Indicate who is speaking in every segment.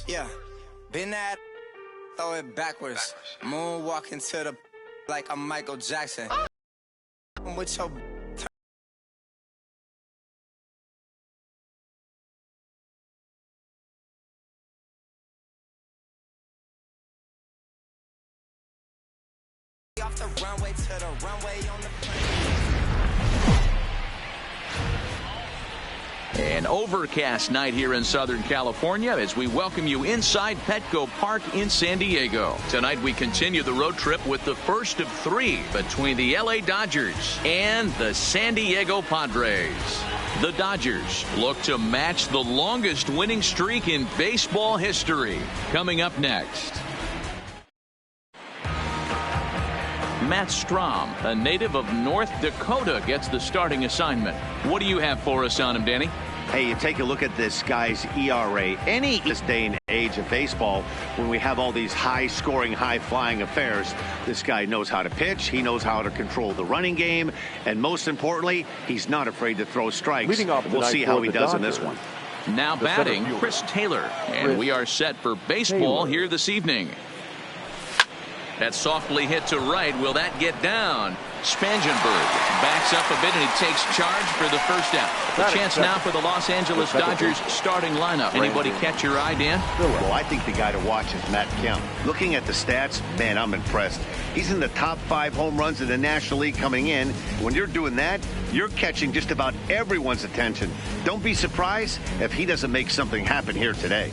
Speaker 1: Yeah, been that, throw it backwards. Moonwalk into the like I'm Michael Jackson. I'm with your off the runway to the runway on the plane.
Speaker 2: An overcast night here in Southern California as we welcome you inside Petco Park in San Diego. Tonight we continue the road trip with the first of three between the LA Dodgers and the San Diego Padres. The Dodgers look to match the longest winning streak in baseball history. Coming up next. Matt Strom, a native of North Dakota, gets the starting assignment. What do you have for us on him, Danny?
Speaker 3: Hey, you take a look at this guy's ERA. This day and age of baseball, when we have all these high-scoring, high-flying affairs, this guy knows how to pitch. He knows how to control the running game. And most importantly, he's not afraid to throw strikes. We'll see how he does in this one.
Speaker 2: Now batting, Chris Taylor. And we are set for baseball here this evening. That softly hit to right. Will that get down? Spangenberg backs up a bit and he takes charge for the first out. The chance now for the Los Angeles Dodgers starting lineup. Anybody catch your eye, Dan?
Speaker 3: Well, I think the guy to watch is Matt Kemp. Looking at the stats, man, I'm impressed. He's in the top 5 home runs in the National League coming in. When you're doing that, you're catching just about everyone's attention. Don't be surprised if he doesn't make something happen here today.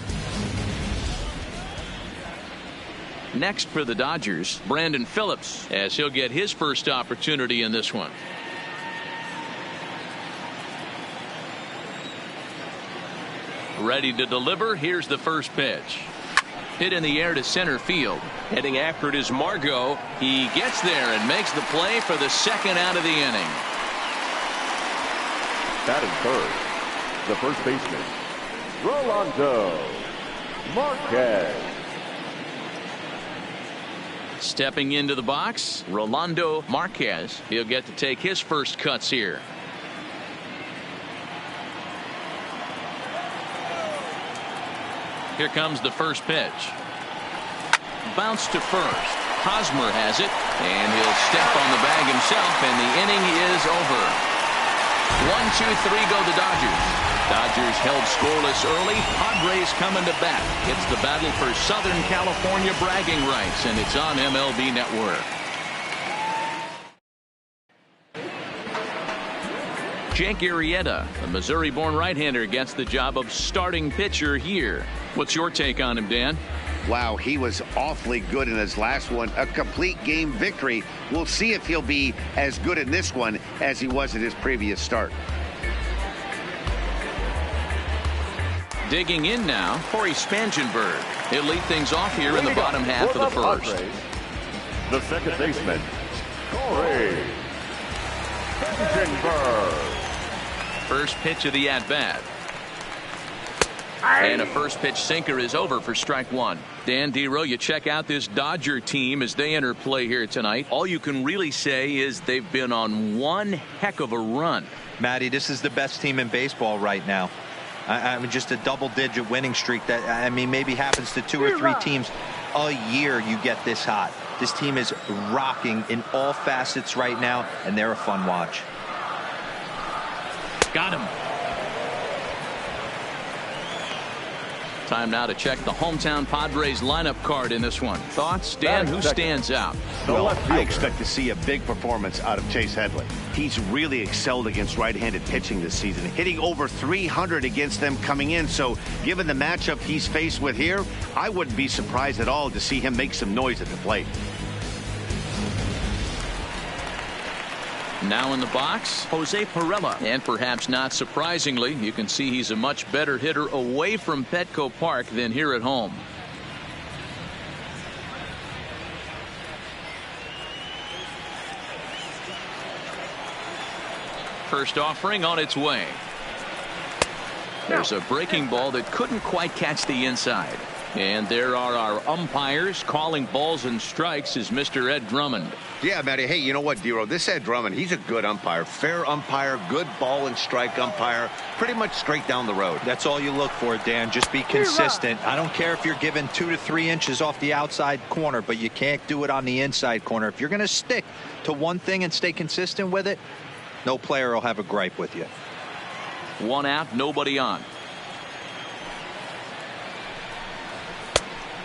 Speaker 2: Next for the Dodgers, Brandon Phillips, as he'll get his first opportunity in this one. Ready to deliver. Here's the first pitch. Hit in the air to center field. Heading after it is Margot. He gets there and makes the play for the second out of the inning.
Speaker 4: Batting third, the first baseman, Rolando Marquez.
Speaker 2: Stepping into the box, Rolando Marquez. He'll get to take his first cuts here. Here comes the first pitch. Bounce to first. Hosmer has it, and he'll step on the bag himself, and the inning is over. 1-2-3 go the Dodgers. Dodgers held scoreless early. Padres coming to bat. It's the battle for Southern California bragging rights, and it's on MLB Network. Jake Arrieta, a Missouri-born right-hander, gets the job of starting pitcher here. What's your take on him, Dan?
Speaker 3: Wow, he was awfully good in his last one. A complete game victory. We'll see if he'll be as good in this one as he was in his previous start.
Speaker 2: Digging in now, Corey Spangenberg. He'll lead things off here in the bottom half of the first.
Speaker 4: The second baseman, Corey Spangenberg.
Speaker 2: First pitch of the at-bat. And a first pitch sinker is over for strike one. Dan Dero, you check out this Dodger team as they enter play here tonight. All you can really say is they've been on one heck of a run.
Speaker 5: Matty, this is the best team in baseball right now. I mean, just a double-digit winning streak that, I mean, maybe happens to 2 or 3 teams a year. You get this hot. This team is rocking in all facets right now, and they're a fun watch.
Speaker 2: Got him. Time now to check the hometown Padres lineup card in this one. Thoughts, Dan? Who stands out?
Speaker 3: Well, I expect to see a big performance out of Chase Headley. He's really excelled against right-handed pitching this season, hitting over 300 against them coming in. So given the matchup he's faced with here, I wouldn't be surprised at all to see him make some noise at the plate.
Speaker 2: Now in the box, Jose Pirela. And perhaps not surprisingly, you can see he's a much better hitter away from Petco Park than here at home. First offering on its way. There's a breaking ball that couldn't quite catch the inside. And there are our umpires calling balls and strikes is Mr. Ed Drummond.
Speaker 3: Yeah, Matty. Hey, you know what, Dero? This Ed Drummond, he's a good umpire. Fair umpire, good ball and strike umpire. Pretty much straight down the road.
Speaker 5: That's all you look for, Dan. Just be consistent. I don't care if you're given 2 to 3 inches off the outside corner, but you can't do it on the inside corner. If you're going to stick to one thing and stay consistent with it, no player will have a gripe with you.
Speaker 2: 1 out, nobody on.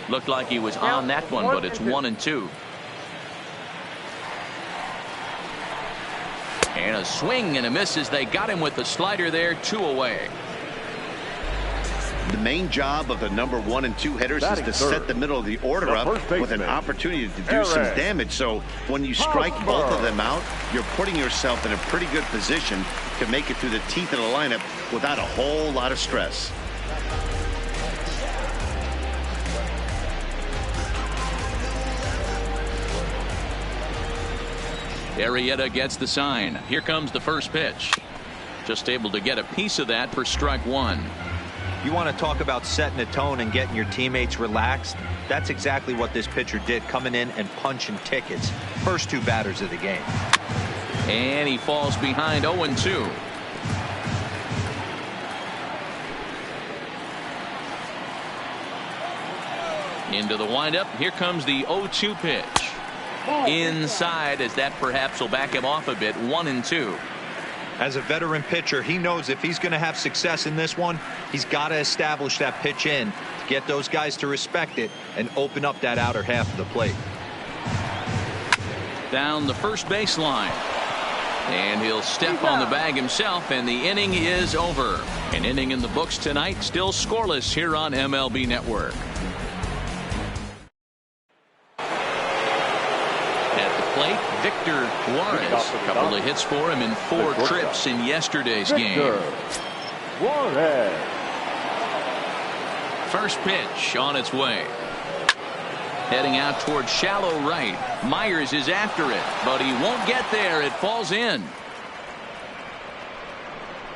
Speaker 2: Looked like he was on that one, but it's 1-2. And a swing and a miss as they got him with the slider there, 2 away.
Speaker 3: The main job of the number 1 and 2 hitters is to set the middle of the order up with an opportunity to do some damage. So when you strike both of them out, you're putting yourself in a pretty good position to make it through the teeth of the lineup without a whole lot of stress.
Speaker 2: Arrieta gets the sign. Here comes the first pitch. Just able to get a piece of that for strike 1.
Speaker 5: You want to talk about setting a tone and getting your teammates relaxed? That's exactly what this pitcher did, coming in and punching tickets. First 2 batters of the game.
Speaker 2: And he falls behind 0-2. Into the windup. Here comes the 0-2 pitch. Inside, as that perhaps will back him off a bit. 1-2.
Speaker 5: As a veteran pitcher, he knows if he's going to have success in this one, he's got to establish that pitch in to get those guys to respect it and open up that outer half of the plate.
Speaker 2: Down the first baseline. And he'll step on the bag himself, and the inning is over. An inning in the books tonight, still scoreless here on MLB Network. Victor Juarez, a couple of hits for him in 4 trips in yesterday's game. First pitch on its way. Heading out toward shallow right. Myers is after it, but he won't get there. It falls in.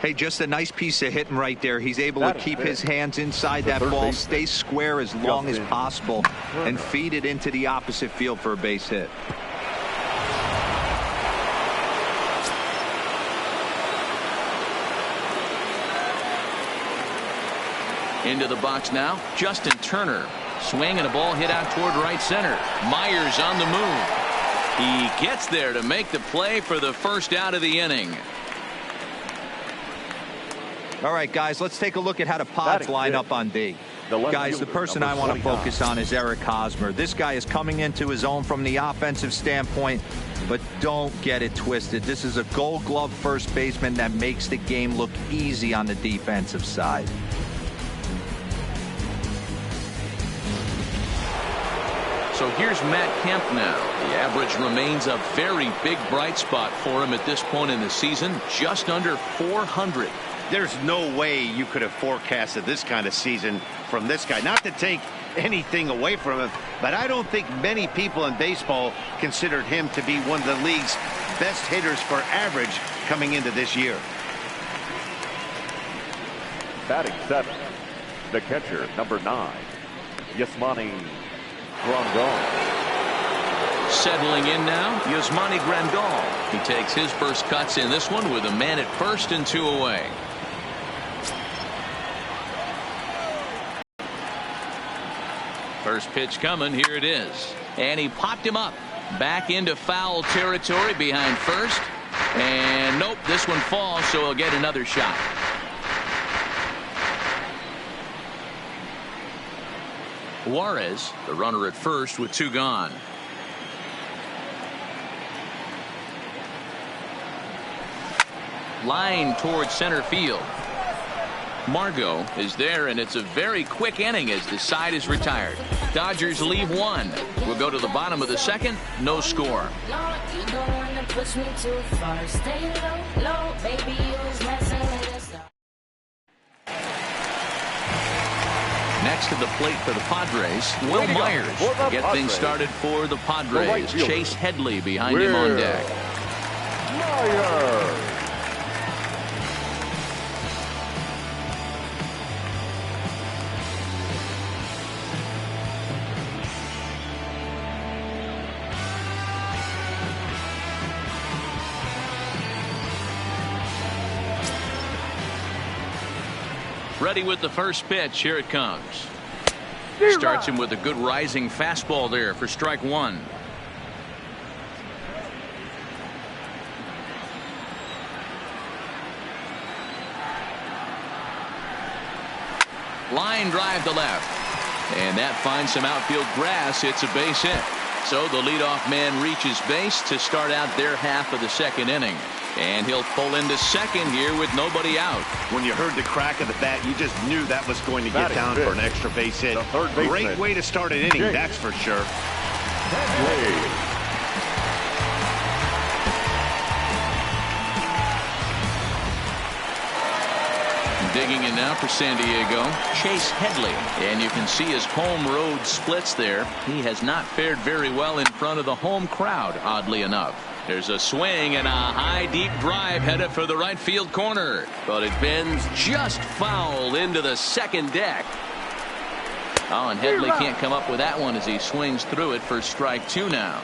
Speaker 5: Hey, just a nice piece of hitting right there. He's able to keep his hands inside that ball, stay square as long as possible, and feed it into the opposite field for a base hit.
Speaker 2: Into the box now, Justin Turner. Swing and a ball hit out toward right center. Myers on the move. He gets there to make the play for the first out of the inning.
Speaker 5: All right, guys, let's take a look at how the Pods line up on D. Guys, the person I want to focus on is Eric Hosmer. This guy is coming into his own from the offensive standpoint, but don't get it twisted. This is a Gold Glove first baseman that makes the game look easy on the defensive side.
Speaker 2: So here's Matt Kemp now. The average remains a very big bright spot for him at this point in the season, just under 400.
Speaker 3: There's no way you could have forecasted this kind of season from this guy. Not to take anything away from him, but I don't think many people in baseball considered him to be one of the league's best hitters for average coming into this year.
Speaker 4: Batting 7, the catcher, number 9, Yasmani Grandal.
Speaker 2: Settling in now, Yasmani Grandal. He takes his first cuts in this one with a man at first and 2 away. First pitch coming, here it is. And he popped him up. Back into foul territory behind first. And nope, this one falls, so he'll get another shot. Juarez, the runner at first with 2 gone. Line towards center field. Margot is there, and it's a very quick inning as the side is retired. Dodgers leave 1. We'll go to the bottom of the second. No score. Next to the plate for the Padres, Will Myers to get things started for the Padres. Chase Headley behind him on deck.
Speaker 4: Myers.
Speaker 2: Ready with the first pitch. Here it comes. Starts him with a good rising fastball there for strike one. Line drive to left. And that finds some outfield grass. It's a base hit. So the leadoff man reaches base to start out their half of the second inning. And he'll pull into second here with nobody out.
Speaker 3: When you heard the crack of the bat, you just knew that was going to get down for an extra base hit. Great way to start an inning, that's for sure.
Speaker 2: Digging in now for San Diego, Chase Headley. And you can see his home road splits there. He has not fared very well in front of the home crowd, oddly enough. There's a swing and a high deep drive headed for the right field corner. But it bends just foul into the second deck. Oh, and Headley can't come up with that one as he swings through it for strike two now.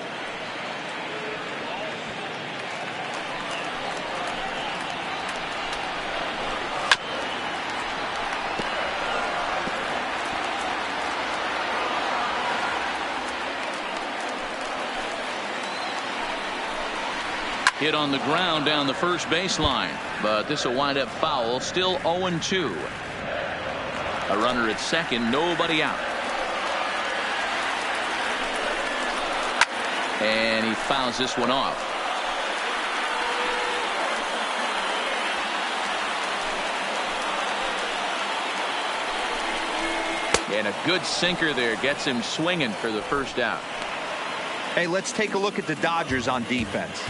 Speaker 2: Hit on the ground down the first baseline, but this will wind up foul. Still 0-2. A runner at second, nobody out. And he fouls this one off. And a good sinker there gets him swinging for the first out.
Speaker 5: Hey, let's take a look at the Dodgers on defense.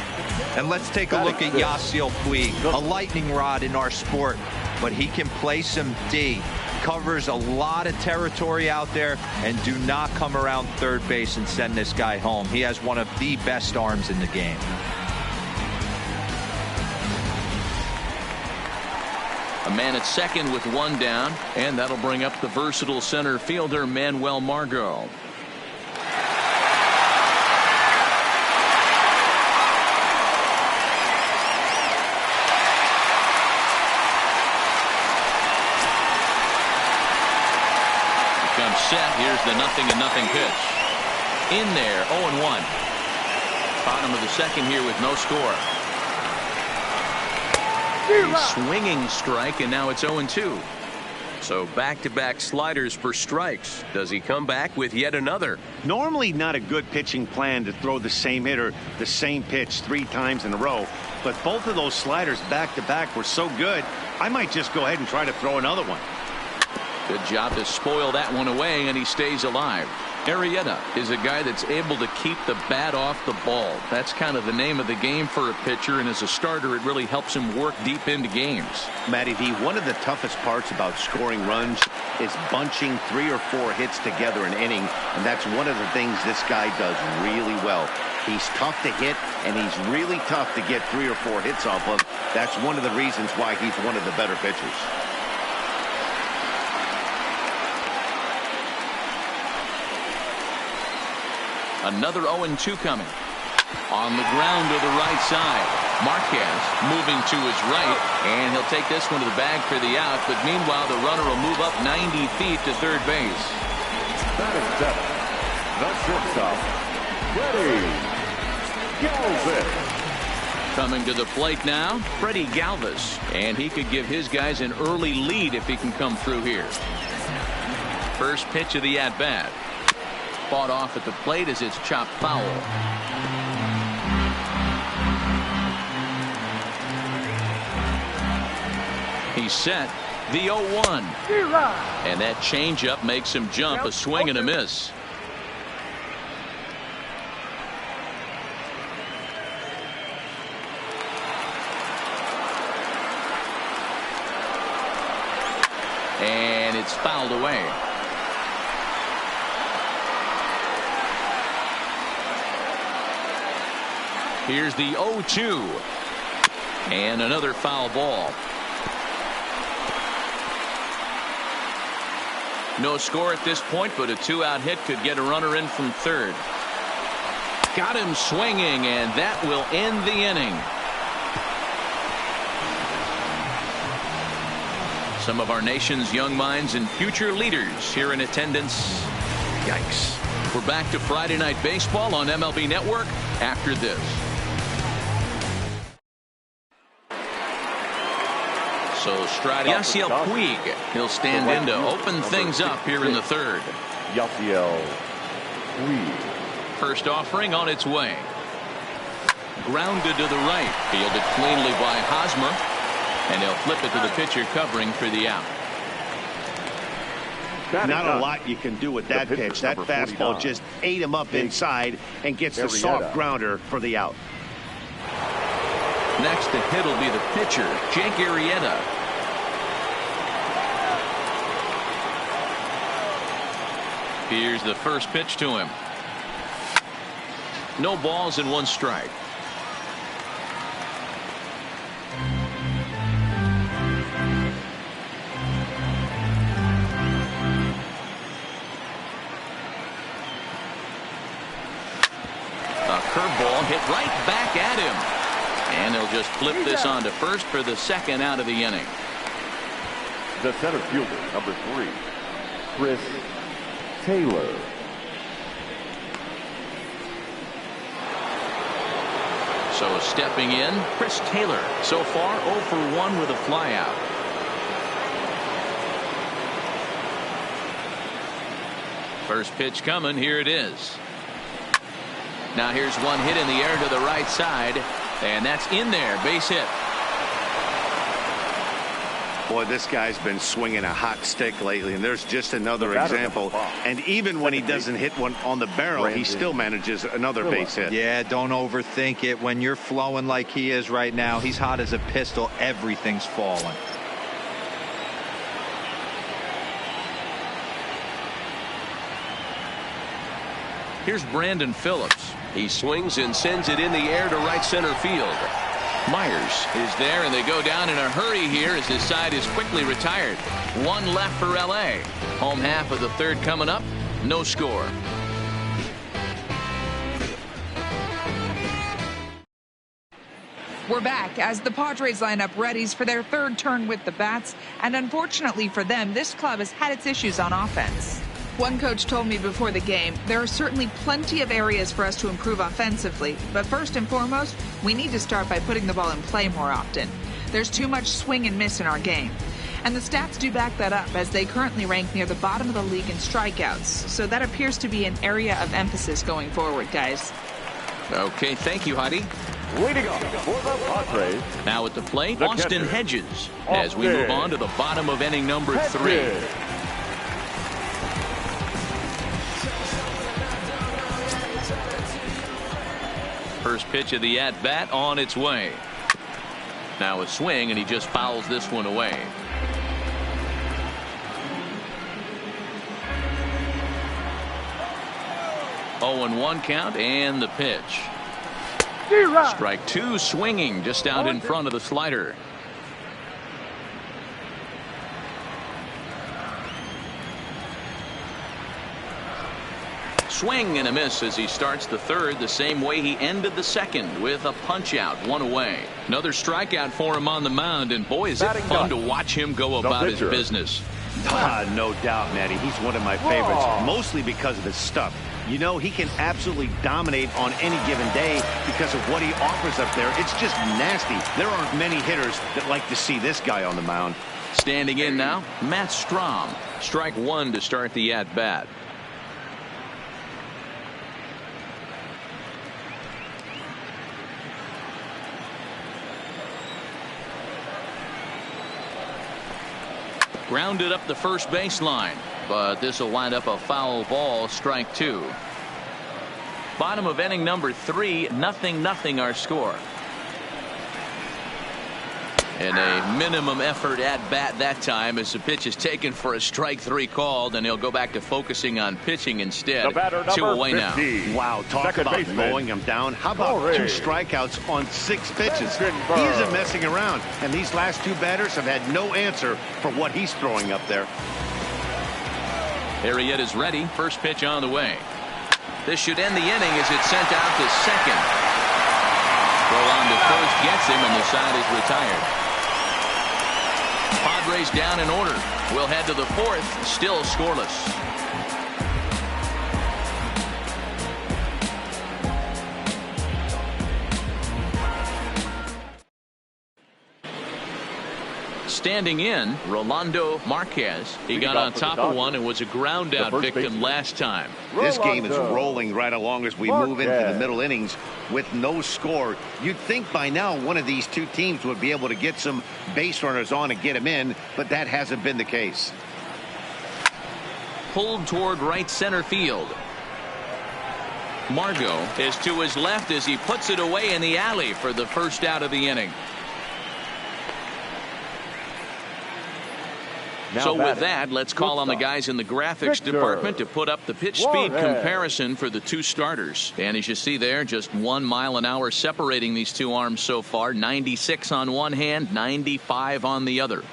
Speaker 5: And let's take a look at Yasiel Puig, a lightning rod in our sport, but he can play some D. Covers a lot of territory out there, and do not come around third base and send this guy home. He has one of the best arms in the game.
Speaker 2: A man at second with one down, and that'll bring up the versatile center fielder Manuel Margot. Set. Here's the 0-0 pitch. In there, 0-1. Bottom of the second here with no score. A swinging strike, and now it's 0-2. So back-to-back sliders for strikes. Does he come back with yet another?
Speaker 3: Normally not a good pitching plan to throw the same hitter the same pitch 3 times in a row, but both of those sliders back-to-back were so good, I might just go ahead and try to throw another one.
Speaker 2: Good job to spoil that one away, and he stays alive. Arrieta is a guy that's able to keep the bat off the ball. That's kind of the name of the game for a pitcher, and as a starter, it really helps him work deep into games.
Speaker 3: Matty D, one of the toughest parts about scoring runs is bunching 3 or 4 hits together an inning, and that's one of the things this guy does really well. He's tough to hit, and he's really tough to get 3 or 4 hits off of. That's one of the reasons why he's one of the better pitchers.
Speaker 2: Another 0-2 coming. On the ground to the right side. Marquez moving to his right, and he'll take this one to the bag for the out, but meanwhile the runner will move up 90 feet to third base.
Speaker 4: That is 7. The shortstop, Freddie Galvis.
Speaker 2: Coming to the plate now, Freddie Galvis, and he could give his guys an early lead if he can come through here. First pitch of the at-bat. Fought off at the plate as it's chopped foul. He's set. The 0-1. And that changeup makes him jump. A swing and a miss. And it's fouled away. Here's the 0-2. And another foul ball. No score at this point, but a 2-out hit could get a runner in from third. Got him swinging, and that will end the inning. Some of our nation's young minds and future leaders here in attendance. Yikes. We're back to Friday Night Baseball on MLB Network after this. So striding Yasiel Puig. He'll stand in to open things up here in the third.
Speaker 4: Yasiel Puig.
Speaker 2: First offering on its way. Grounded to the right. Fielded cleanly by Hosmer. And he'll flip it to the pitcher covering for the out.
Speaker 3: Not a lot you can do with that pitch. That fastball just ate him up inside and gets the soft grounder for the out.
Speaker 2: Next to hit will be the pitcher, Jake Arrieta. Here's the first pitch to him. No balls and one strike. A curveball hit right back at him. And he'll just flip this on to first for the second out of the inning.
Speaker 4: The center fielder, number 3, Chris Taylor.
Speaker 2: So stepping in, Chris Taylor. So far 0 for 1 with a flyout. First pitch coming. Here it is. Now here's one hit in the air to the right side. And that's in there. Base hit.
Speaker 3: Boy, this guy's been swinging a hot stick lately, and there's just another example. And even when he doesn't hit one on the barrel, he still manages another base hit.
Speaker 5: Yeah, don't overthink it. When you're flowing like he is right now, he's hot as a pistol. Everything's falling.
Speaker 2: Here's Brandon Phillips. He swings and sends it in the air to right center field. Myers is there, and they go down in a hurry here as his side is quickly retired. One left for L.A. Home half of the third coming up. No score.
Speaker 6: We're back as the Padres line up readies for their third turn with the bats. And unfortunately for them, this club has had its issues on offense. One coach told me before the game, there are certainly plenty of areas for us to improve offensively, but first and foremost, we need to start by putting the ball in play more often. There's too much swing and miss in our game. And the stats do back that up, as they currently rank near the bottom of the league in strikeouts. So that appears to be an area of emphasis going forward, guys.
Speaker 2: Okay, thank you, Heidi.
Speaker 4: Leading off for the Padres.
Speaker 2: Now at the plate,
Speaker 4: The
Speaker 2: Austin
Speaker 4: catcher,
Speaker 2: Hedges, as we move on to the bottom of inning number 3.
Speaker 4: Hedges.
Speaker 2: First pitch of the at-bat on its way. Now a swing, and he just fouls this one away. Oh, and 1 count, and the pitch. Strike 2, swinging just out in front of the slider. Swing and a miss as he starts the third the same way he ended the second, with a punch out, 1 away. Another strikeout for him on the mound, and boy, is it fun to watch him go about his business.
Speaker 3: No doubt, Matty. He's one of my favorites, mostly because of his stuff. You know, he can absolutely dominate on any given day because of what he offers up there. It's just nasty. There aren't many hitters that like to see this guy on the mound.
Speaker 2: Standing in now, Matt Strom. Strike 1 to start the at-bat. Grounded up the first baseline, but this will wind up a foul ball. Strike 2. Bottom of inning number 3, 0-0 our score. And a minimum effort at bat that time as the pitch is taken for a strike 3 called, and he'll go back to focusing on pitching instead.
Speaker 4: The batter,
Speaker 2: 2 away
Speaker 4: 50.
Speaker 2: now.
Speaker 3: Wow, talk
Speaker 4: Second
Speaker 3: about
Speaker 4: baseman,
Speaker 3: blowing him down. How about 2 strikeouts on 6 pitches? He isn't messing around, and these last 2 batters have had no answer for what he's throwing up there.
Speaker 2: Arrieta is ready. First pitch on the way. This should end the inning as it's sent out to second. Throw on to first gets him, and the side is retired. Padres Padres down in order. We'll head to the fourth, still scoreless. Standing in, Rolando Marquez. He got on top of one and was a ground out victim last time.
Speaker 3: This game is rolling right along as we move into the middle innings with no score. You'd think by now one of these two teams would be able to get some base runners on and get them in, but that hasn't been the case.
Speaker 2: Pulled toward right center field. Margot is to his left as he puts it away in the alley for the first out of the inning. So with that, let's call on the guys in the graphics department to put up the pitch speed comparison for the two starters. And as you see there, just 1 mile an hour separating these two arms so far. 96 on one hand, 95 on the other.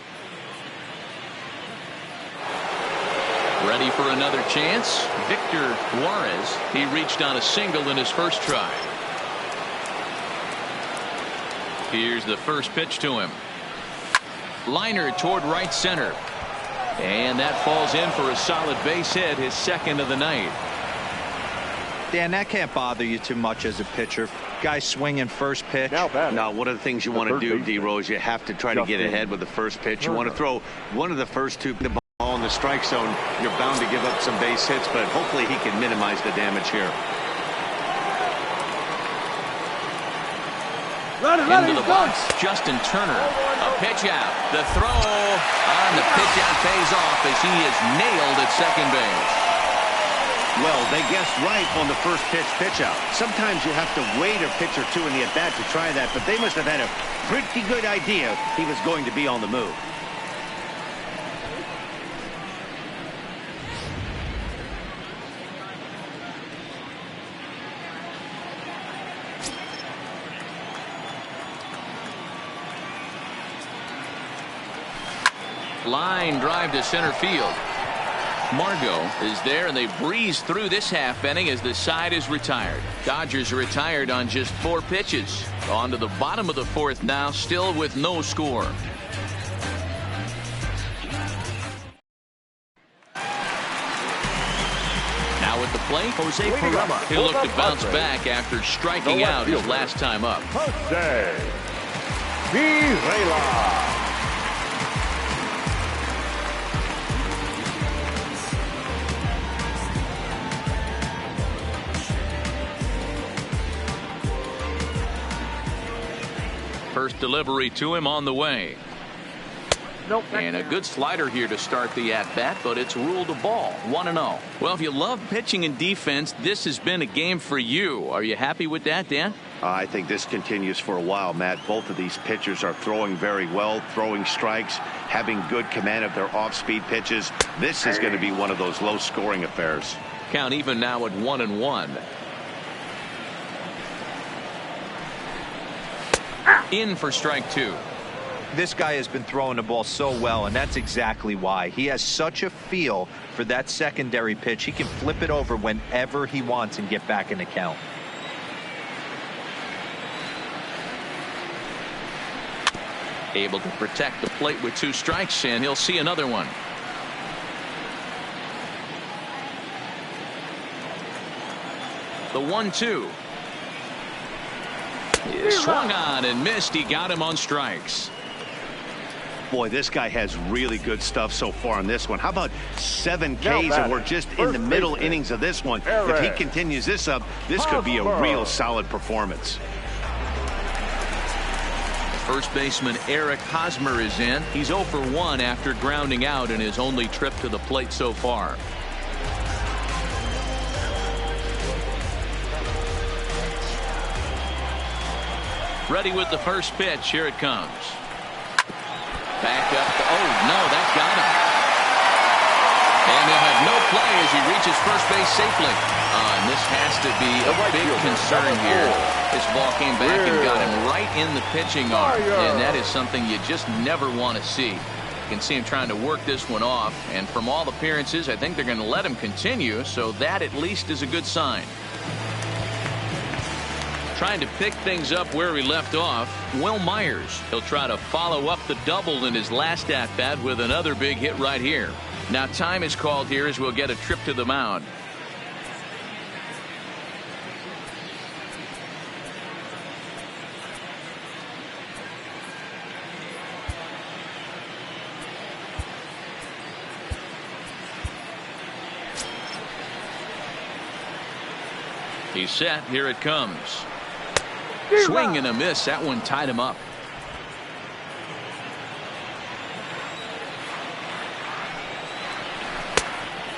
Speaker 2: Ready for another chance. Victor Juarez. He reached on a single in his first try. Here's the first pitch to him. Liner toward right center. And that falls in for a solid base hit, his second of the night.
Speaker 5: Dan, that can't bother you too much as a pitcher. Guy swinging first pitch.
Speaker 3: Now, one of the things you want to do, D-Rose, you have to try to get ahead with the first pitch. You want to throw one of the first two the ball in the strike zone. You're bound to give up some base hits, but hopefully he can minimize the damage here.
Speaker 2: Into the box, Justin Turner. A pitch out. The throw on the pitch out pays off as he is nailed at second base.
Speaker 3: Well, they guessed right on the first pitch out. Sometimes you have to wait a pitch or two in the at-bat to try that, but they must have had a pretty good idea he was going to be on the move.
Speaker 2: Line drive to center field. Margot is there, and they breeze through this half inning as the side is retired. Dodgers are retired on just 4 pitches. On to the bottom of the fourth now, still with no score. Now at the plate, Jose Perella. He'll look to bounce back after striking out his last time up.
Speaker 4: Jose Perella.
Speaker 2: First delivery to him on the way. And a good slider here to start the at-bat, but it's ruled a ball. 1-0. Well, if you love pitching and defense, this has been a game for you. Are you happy with that, Dan?
Speaker 3: I think this continues for a while, Matt. Both of these pitchers are throwing very well, throwing strikes, having good command of their off-speed pitches. This is going to be one of those low-scoring affairs.
Speaker 2: Count even now at 1-1. In for strike 2.
Speaker 5: This guy has been throwing the ball so well, and that's exactly why. He has such a feel for that secondary pitch. He can flip it over whenever he wants and get back in the count.
Speaker 2: Able to protect the plate with 2 strikes, and he'll see another one. The 1-2. Swung on and missed. He got him on strikes.
Speaker 3: Boy, this guy has really good stuff so far in this one. How about 7 Ks, and we're just in the middle innings of this one. If he continues this up, this could be a real solid performance.
Speaker 2: First baseman Eric Hosmer is in. He's 0 for 1 after grounding out in his only trip to the plate so far. Ready with the first pitch. Here it comes. Back up. Oh, no, that got him. And they'll have no play as he reaches first base safely. And this has to be a big concern here. This ball came back and got him right in the pitching arm. And that is something you just never want to see. You can see him trying to work this one off. And from all appearances, I think they're going to let him continue. So that at least is a good sign. Trying to pick things up where he left off, Will Myers. He'll try to follow up the double in his last at-bat with another big hit right here. Now time is called here as we'll get a trip to the mound. He's set. Here it comes. Swing and a miss. That one tied him up.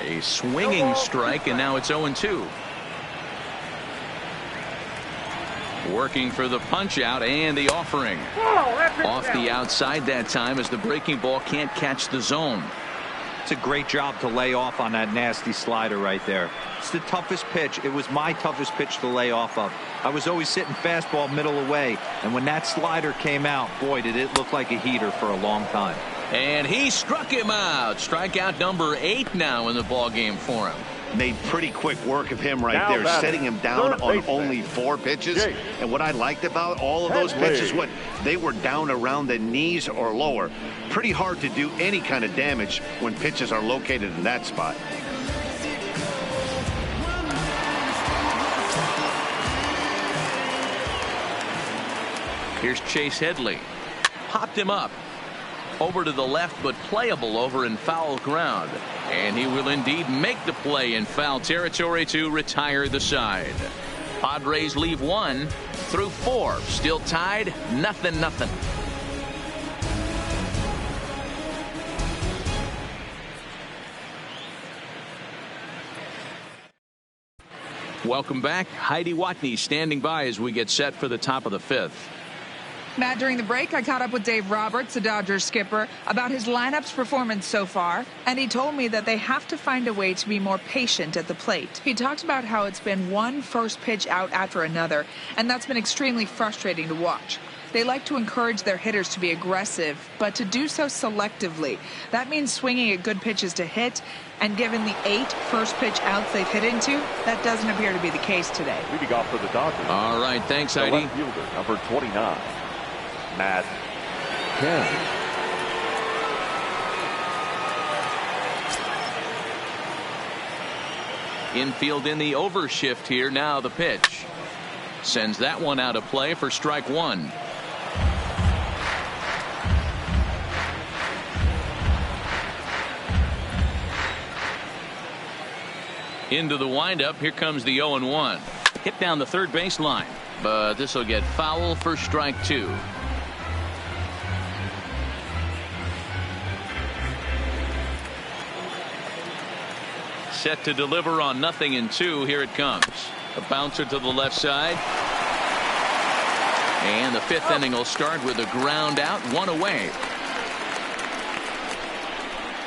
Speaker 2: A swinging strike, and now it's 0-2. Working for the punch out and the offering. Off the outside that time as the breaking ball can't catch the zone.
Speaker 5: It's a great job to lay off on that nasty slider right there. It's the toughest pitch. It was my toughest pitch to lay off of. I was always sitting fastball middle away, and when that slider came out, boy, did it look like a heater for a long time.
Speaker 2: And he struck him out. Strikeout number 8 now in the ball game for him.
Speaker 3: Made pretty quick work of him right
Speaker 4: Now
Speaker 3: there,
Speaker 4: batting,
Speaker 3: setting him down
Speaker 4: third
Speaker 3: on
Speaker 4: baseman,
Speaker 3: only 4 pitches.
Speaker 4: Jake.
Speaker 3: And what I liked about all of those pitches, they were down around the knees or lower. Pretty hard to do any kind of damage when pitches are located in that spot.
Speaker 2: Here's Chase Headley. Popped him up. Over to the left, but playable over in foul ground. And he will indeed make the play in foul territory to retire the side. Padres leave 1 through 4. Still tied, 0-0. Welcome back. Heidi Watney standing by as we get set for the top of the 5th.
Speaker 6: Matt, during the break, I caught up with Dave Roberts, the Dodgers skipper, about his lineup's performance so far, and he told me that they have to find a way to be more patient at the plate. He talked about how it's been one first pitch out after another, and that's been extremely frustrating to watch. They like to encourage their hitters to be aggressive, but to do so selectively. That means swinging at good pitches to hit, and given the 8 first pitch outs they've hit into, that doesn't appear to be the case today.
Speaker 4: Leading off for the Dodgers.
Speaker 2: All right, thanks,
Speaker 4: The
Speaker 2: Heidi.
Speaker 4: left fielder, number 29, Matt Kemp.
Speaker 2: Infield in the overshift here. Now the pitch. Sends that one out of play for strike 1. Into the windup. Here comes the 0-1. Hit down the third baseline, but this will get foul for strike 2. Set to deliver on 0-2. Here it comes. A bouncer to the left side. And the 5th inning will start with a ground out, 1 away.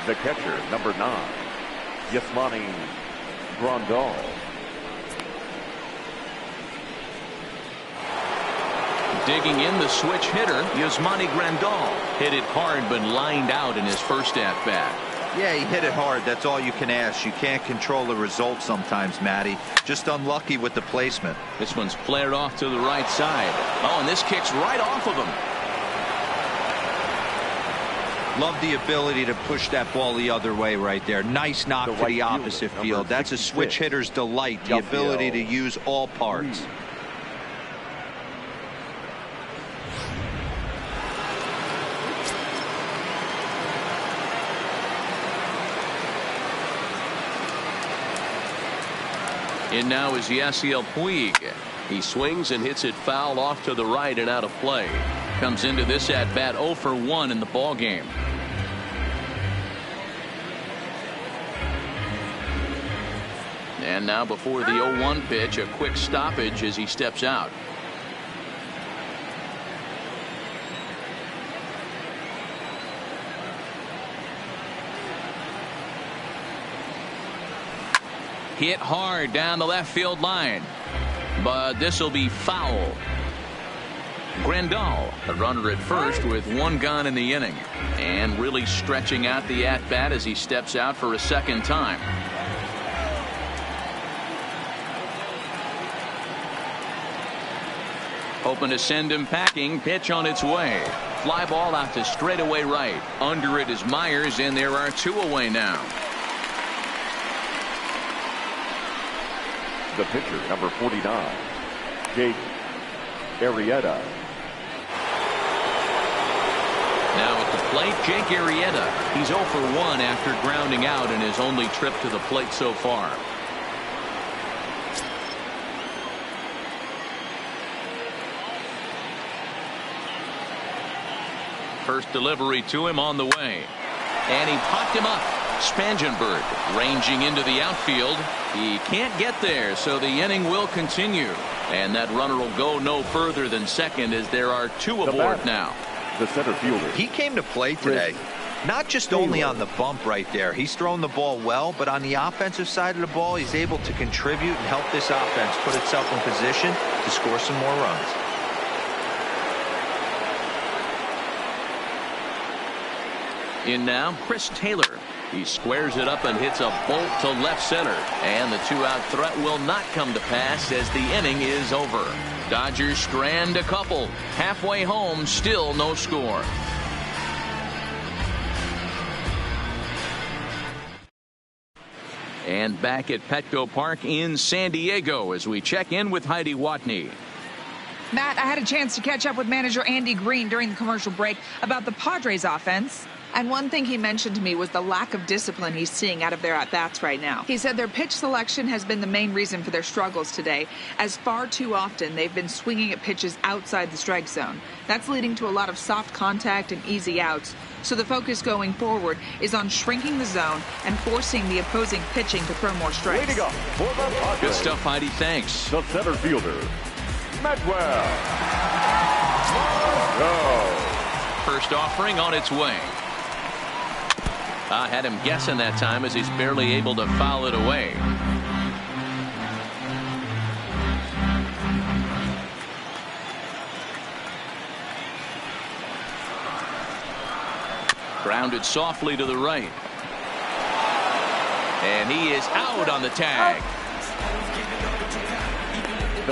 Speaker 4: The catcher, number 9, Yasmani Grandal.
Speaker 2: Digging in the switch hitter, Yasmani Grandal. Hit it hard but lined out in his first at-bat.
Speaker 5: Yeah, he hit it hard. That's all you can ask. You can't control the result sometimes, Matty. Just unlucky with the placement.
Speaker 2: This one's flared off to the right side. Oh, and this kicks right off of him.
Speaker 5: Love the ability to push that ball the other way right there. Nice knock
Speaker 4: The
Speaker 5: to
Speaker 4: right
Speaker 5: the
Speaker 4: fielder,
Speaker 5: opposite
Speaker 4: number
Speaker 5: field. That's a
Speaker 4: 66,
Speaker 5: switch hitter's delight, the ability to use all parts.
Speaker 2: In now is Yasiel Puig. He swings and hits it foul off to the right and out of play. Comes into this at bat 0 for 1 in the ball game. And now before the 0-1 pitch, a quick stoppage as he steps out. Hit hard down the left field line, but this will be foul. Grandal, the runner at first with 1 gone in the inning, and really stretching out the at-bat as he steps out for a second time. Hoping to send him packing. Pitch on its way. Fly ball out to straightaway right. Under it is Myers, and there are 2 away now.
Speaker 4: The pitcher, number 49, Jake Arrieta.
Speaker 2: Now at the plate, Jake Arrieta. He's 0 for 1 after grounding out in his only trip to the plate so far. First delivery to him on the way. And he popped him up. Spangenberg ranging into the outfield. He can't get there, so the inning will continue. And that runner will go no further than second as there are 2 aboard now.
Speaker 4: The center fielder.
Speaker 5: He came to play today, not just only on the bump right there. He's thrown the ball well, but on the offensive side of the ball, he's able to contribute and help this offense put itself in position to score some more runs.
Speaker 2: In now, Chris Taylor. He squares it up and hits a bolt to left center. And the 2-out threat will not come to pass as the inning is over. Dodgers strand a couple. Halfway home, still no score. And back at Petco Park in San Diego as we check in with Heidi Watney.
Speaker 6: Matt, I had a chance to catch up with manager Andy Green during the commercial break about the Padres offense. And one thing he mentioned to me was the lack of discipline he's seeing out of their at-bats right now. He said their pitch selection has been the main reason for their struggles today, as far too often they've been swinging at pitches outside the strike zone. That's leading to a lot of soft contact and easy outs. So the focus going forward is on shrinking the zone and forcing the opposing pitching to throw more strikes.
Speaker 4: Way to go for the Padres.
Speaker 2: Good stuff, Heidi. Thanks.
Speaker 4: The center fielder, Madwell. Go.
Speaker 2: First offering on its way. I had him guessing that time as he's barely able to foul it away. Grounded softly to the right. And he is out on the tag.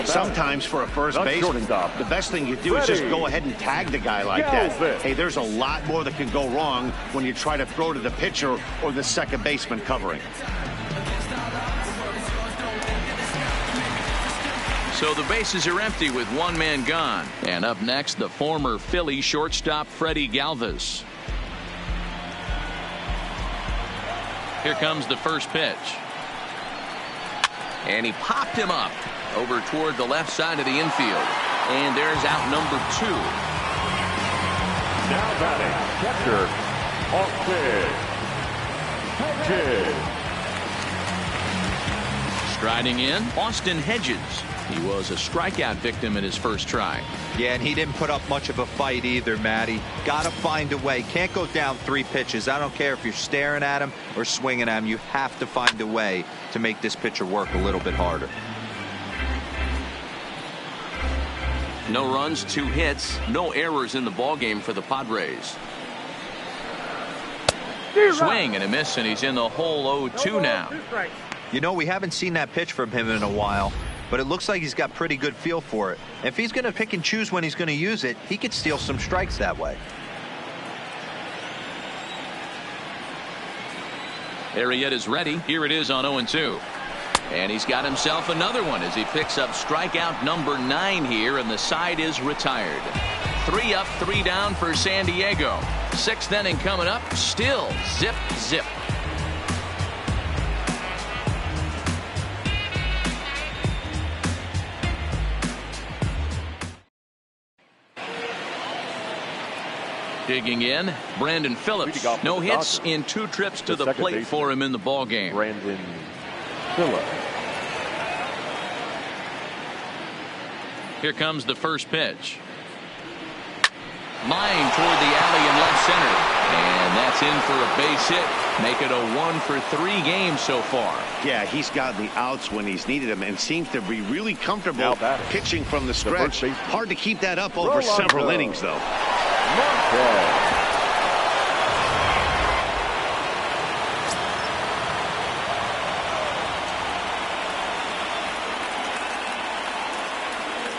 Speaker 3: Sometimes for a first baseman, the best thing you do is just go ahead and tag the guy like that. Hey, there's a lot more that can go wrong when you try to throw to the pitcher or the second baseman covering.
Speaker 2: So the bases are empty with 1 man gone. And up next, the former Philly shortstop Freddie Galvis. Here comes the first pitch. And he popped him up over toward the left side of the infield. And there's out number 2.
Speaker 4: Now batting, catcher, Austin Hedges.
Speaker 2: Striding in, Austin Hedges. He was a strikeout victim in his first try.
Speaker 5: Yeah, and he didn't put up much of a fight either, Matty. Got to find a way. Can't go down 3 pitches. I don't care if you're staring at him or swinging at him. You have to find a way to make this pitcher work a little bit harder.
Speaker 2: No runs, 2 hits, no errors in the ballgame for the Padres. Swing and a miss, and he's in the hole 0-2 now.
Speaker 5: You know, we haven't seen that pitch from him in a while, but it looks like he's got pretty good feel for it. If he's going to pick and choose when he's going to use it, he could steal some strikes that way.
Speaker 2: Arrieta's ready. Here it is on 0-2. And he's got himself another one as he picks up strikeout number 9 here, and the side is retired. 3 up, 3 down for San Diego. 6th inning coming up. Still zip, zip. Digging in, Brandon Phillips. No hits in 2 trips to the plate for him in the ballgame.
Speaker 4: Brandon Phillips.
Speaker 2: Here comes the first pitch. Line toward the alley in left center. And that's in for a base hit. Make it a 1 for 3 games so far.
Speaker 3: Yeah, he's gotten the outs when he's needed them and seems to be really comfortable pitching from the stretch. Hard to keep that up over several innings, though.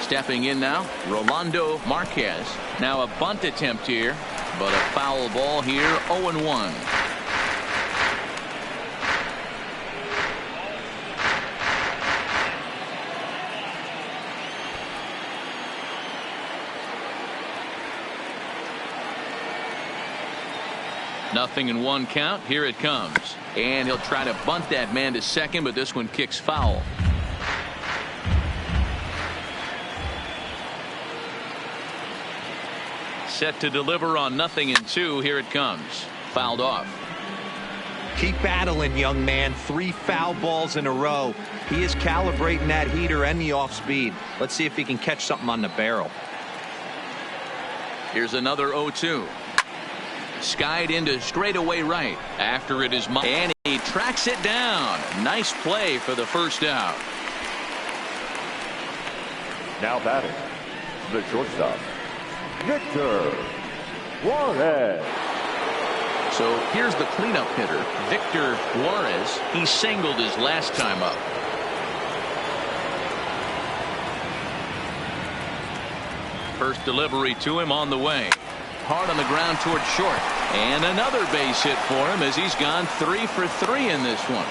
Speaker 2: Stepping in now, Rolando Marquez. Now a bunt attempt here, but a foul ball here, 0-1. Nothing in one count. Here it comes. And he'll try to bunt that man to second, but this one kicks foul. Set to deliver on 0-2. Here it comes. Fouled off.
Speaker 5: Keep battling, young man. 3 foul balls in a row. He is calibrating that heater and the off speed. Let's see if he can catch something on the barrel.
Speaker 2: Here's another 0-2. Skied into straightaway right. After it is and he tracks it down. Nice play for the first out.
Speaker 4: Now batting, the shortstop, Victor Juarez.
Speaker 2: So here's the cleanup hitter, Victor Juarez. He singled his last time up. First delivery to him on the way. Hard on the ground towards short. And another base hit for him as he's gone 3 for 3 in this one.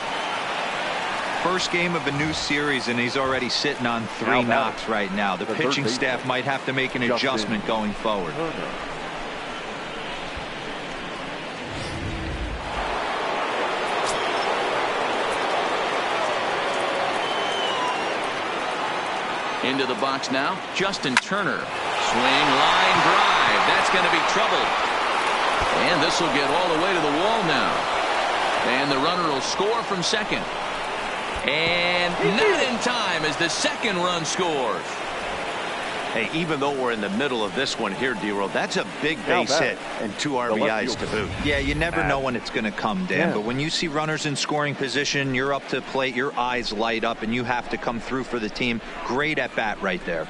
Speaker 5: First game of a new series, and he's already sitting on 3 knocks right now. The pitching staff might have to make an adjustment going forward.
Speaker 2: Into the box now, Justin Turner. Swing, line drive. That's going to be trouble. And this will get all the way to the wall now. And the runner will score from second. And not in time as the second run scores.
Speaker 3: Hey, even though we're in the middle of this one here, D-Roll, that's a big base hit and 2 RBIs to boot.
Speaker 5: Yeah, you never know when it's going to come, Dan. But when you see runners in scoring position, you're up to the plate, your eyes light up, and you have to come through for the team. Great at bat right there.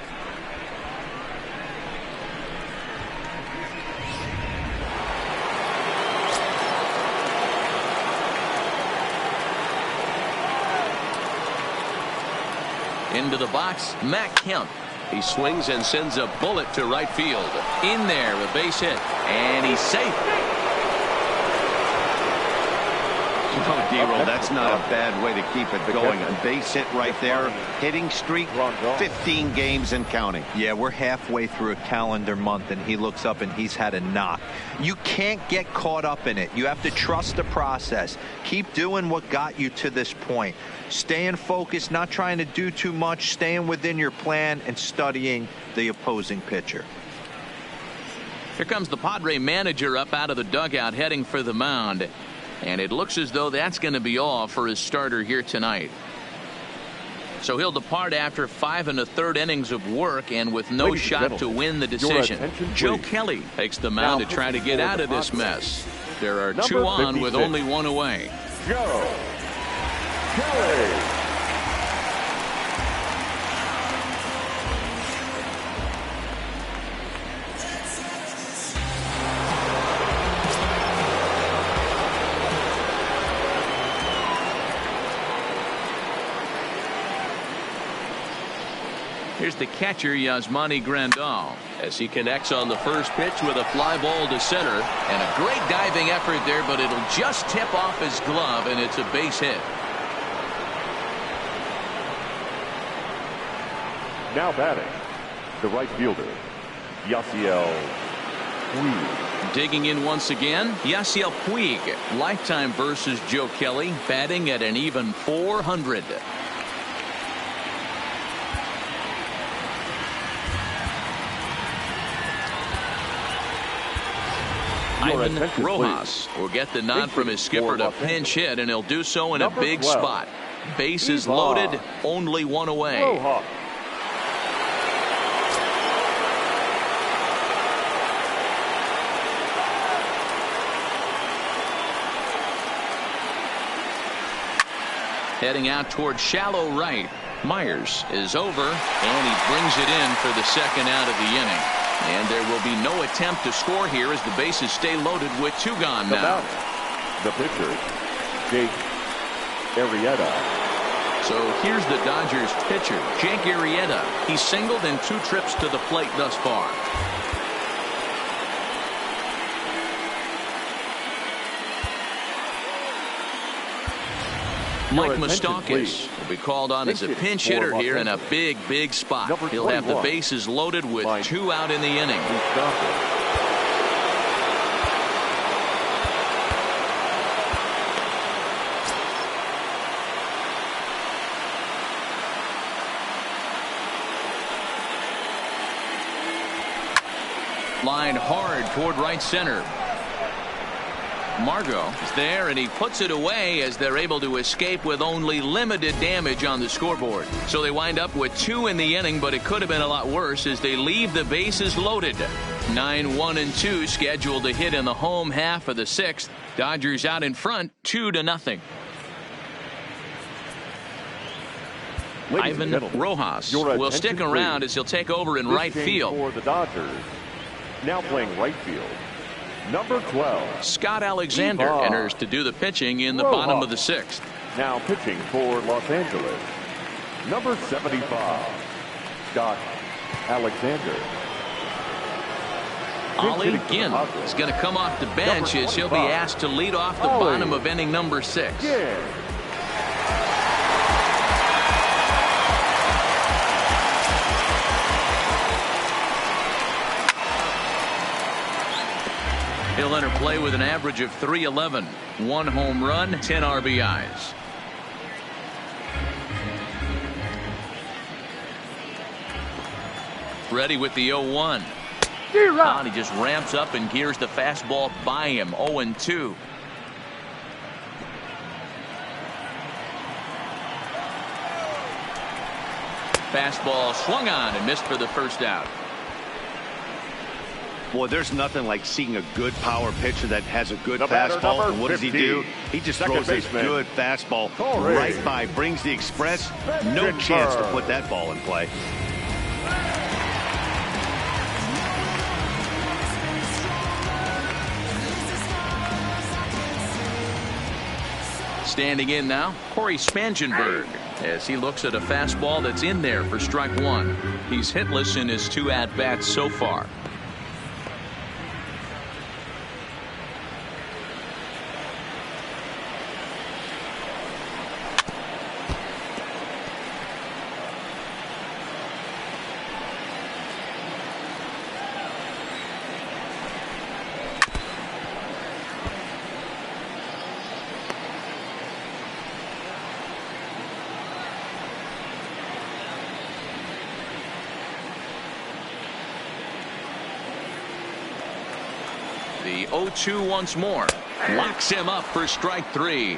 Speaker 2: Into the box, Matt Kemp. He swings and sends a bullet to right field. In there, a base hit. And he's safe.
Speaker 3: Oh, D-Roll, that's not a bad way to keep it going. A base hit right there. Hitting streak, 15 games and counting.
Speaker 5: Yeah, we're halfway through a calendar month, and he looks up and he's had a knock. You can't get caught up in it. You have to trust the process. Keep doing what got you to this point. Staying focused, not trying to do too much, staying within your plan, and studying the opposing pitcher.
Speaker 2: Here comes the Padre manager up out of the dugout heading for the mound. And it looks as though that's going to be all for his starter here tonight. So he'll depart after 5 1/3 innings of work and with no shot to win the decision. Joe Kelly takes the mound to try to get out of this mess. There are 2 on with only 1 away.
Speaker 4: Joe Kelly.
Speaker 2: Here's the catcher, Yasmani Grandal, as he connects on the first pitch with a fly ball to center. And a great diving effort there, but it'll just tip off his glove, and it's a base hit.
Speaker 4: Now batting, the right fielder, Yasiel Puig.
Speaker 2: Digging in once again, Yasiel Puig. Lifetime versus Joe Kelly, batting at an even .400. Ivan Rojas will get the nod from his skipper to pinch hit, and he'll do so in a big spot. Bases loaded, only 1 away. Heading out towards shallow right. Myers is over, and he brings it in for the second out of the inning. And there will be no attempt to score here as the bases stay loaded with 2 gone now.
Speaker 4: The pitcher, Jake Arrieta.
Speaker 2: So here's the Dodgers pitcher, Jake Arrieta. He's singled in 2 trips to the plate thus far. Mike Moustakas will be called on as a pinch hitter here in a big spot. He'll have the bases loaded with 2 out in the inning. Line hard toward right center. Margot is there, and he puts it away as they're able to escape with only limited damage on the scoreboard. So they wind up with 2 in the inning, but it could have been a lot worse as they leave the bases loaded. 9-1-2 scheduled to hit in the home half of the 6th. Dodgers out in front 2-0. Ivan Rojas will stick around as he'll take over in right field.
Speaker 4: For the Dodgers, now playing right field, number 12.
Speaker 2: Scott Alexander enters to do the pitching in the bottom of the 6th.
Speaker 4: Now pitching for Los Angeles, number 75, Scott Alexander.
Speaker 2: Ollie Ginn is going to come off the bench as he'll be asked to lead off the bottom of inning number 6. He'll enter play with an average of .311, 1 home run, 10 RBIs. Ready with the 0-1. And he just ramps up and gears the fastball by him. 0-2. Fastball swung on and missed for the first out.
Speaker 3: Boy, there's nothing like seeing a good power pitcher that has a good fastball. And what does he do? He just throws this good fastball right by, brings the express. No chance to put that ball in play.
Speaker 2: Standing in now, Corey Spangenberg, as he looks at a fastball that's in there for strike 1. He's hitless in his 2 at-bats so far. The 0-2 once more. Locks him up for strike 3.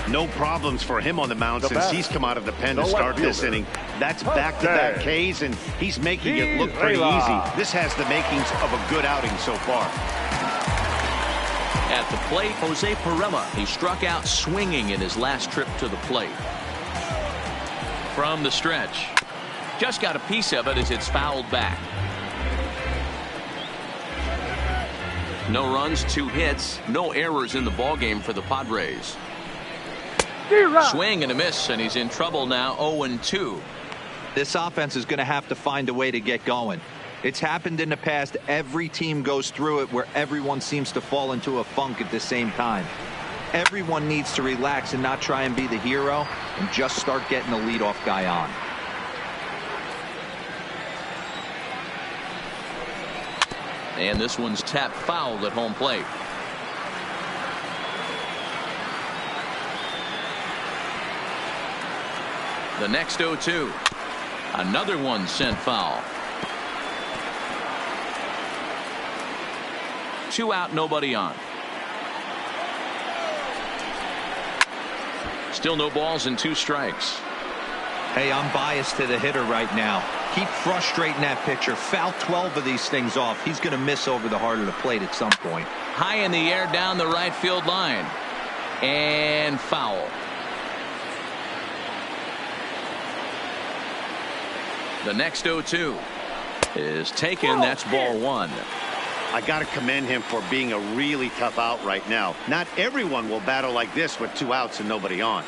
Speaker 3: No problems for him on the mound since he's come out of the pen to start this inning. That's back-to-back Ks, and he's making it look pretty easy. This has the makings of a good outing so far.
Speaker 2: At the plate, Jose Pirela. He struck out swinging in his last trip to the plate. From the stretch. Just got a piece of it as it's fouled back. No runs, 2 hits, no errors in the ballgame for the Padres. Swing and a miss, and he's in trouble now. 0-2.
Speaker 5: This offense is going to have to find a way to get going. It's happened in the past. Every team goes through it where everyone seems to fall into a funk at the same time. Everyone needs to relax and not try and be the hero and just start getting the leadoff guy on.
Speaker 2: And this one's tapped foul at home plate. The next 0-2. Another one sent foul. 2 out, nobody on. Still no balls and 2 strikes.
Speaker 5: Hey, I'm biased to the hitter right now. Keep frustrating that pitcher. Foul 12 of these things off. He's going to miss over the heart of the plate at some point.
Speaker 2: High in the air down the right field line. And foul. The next 0-2 is taken. That's ball 1.
Speaker 3: I got to commend him for being a really tough out right now. Not everyone will battle like this with 2 outs and nobody on.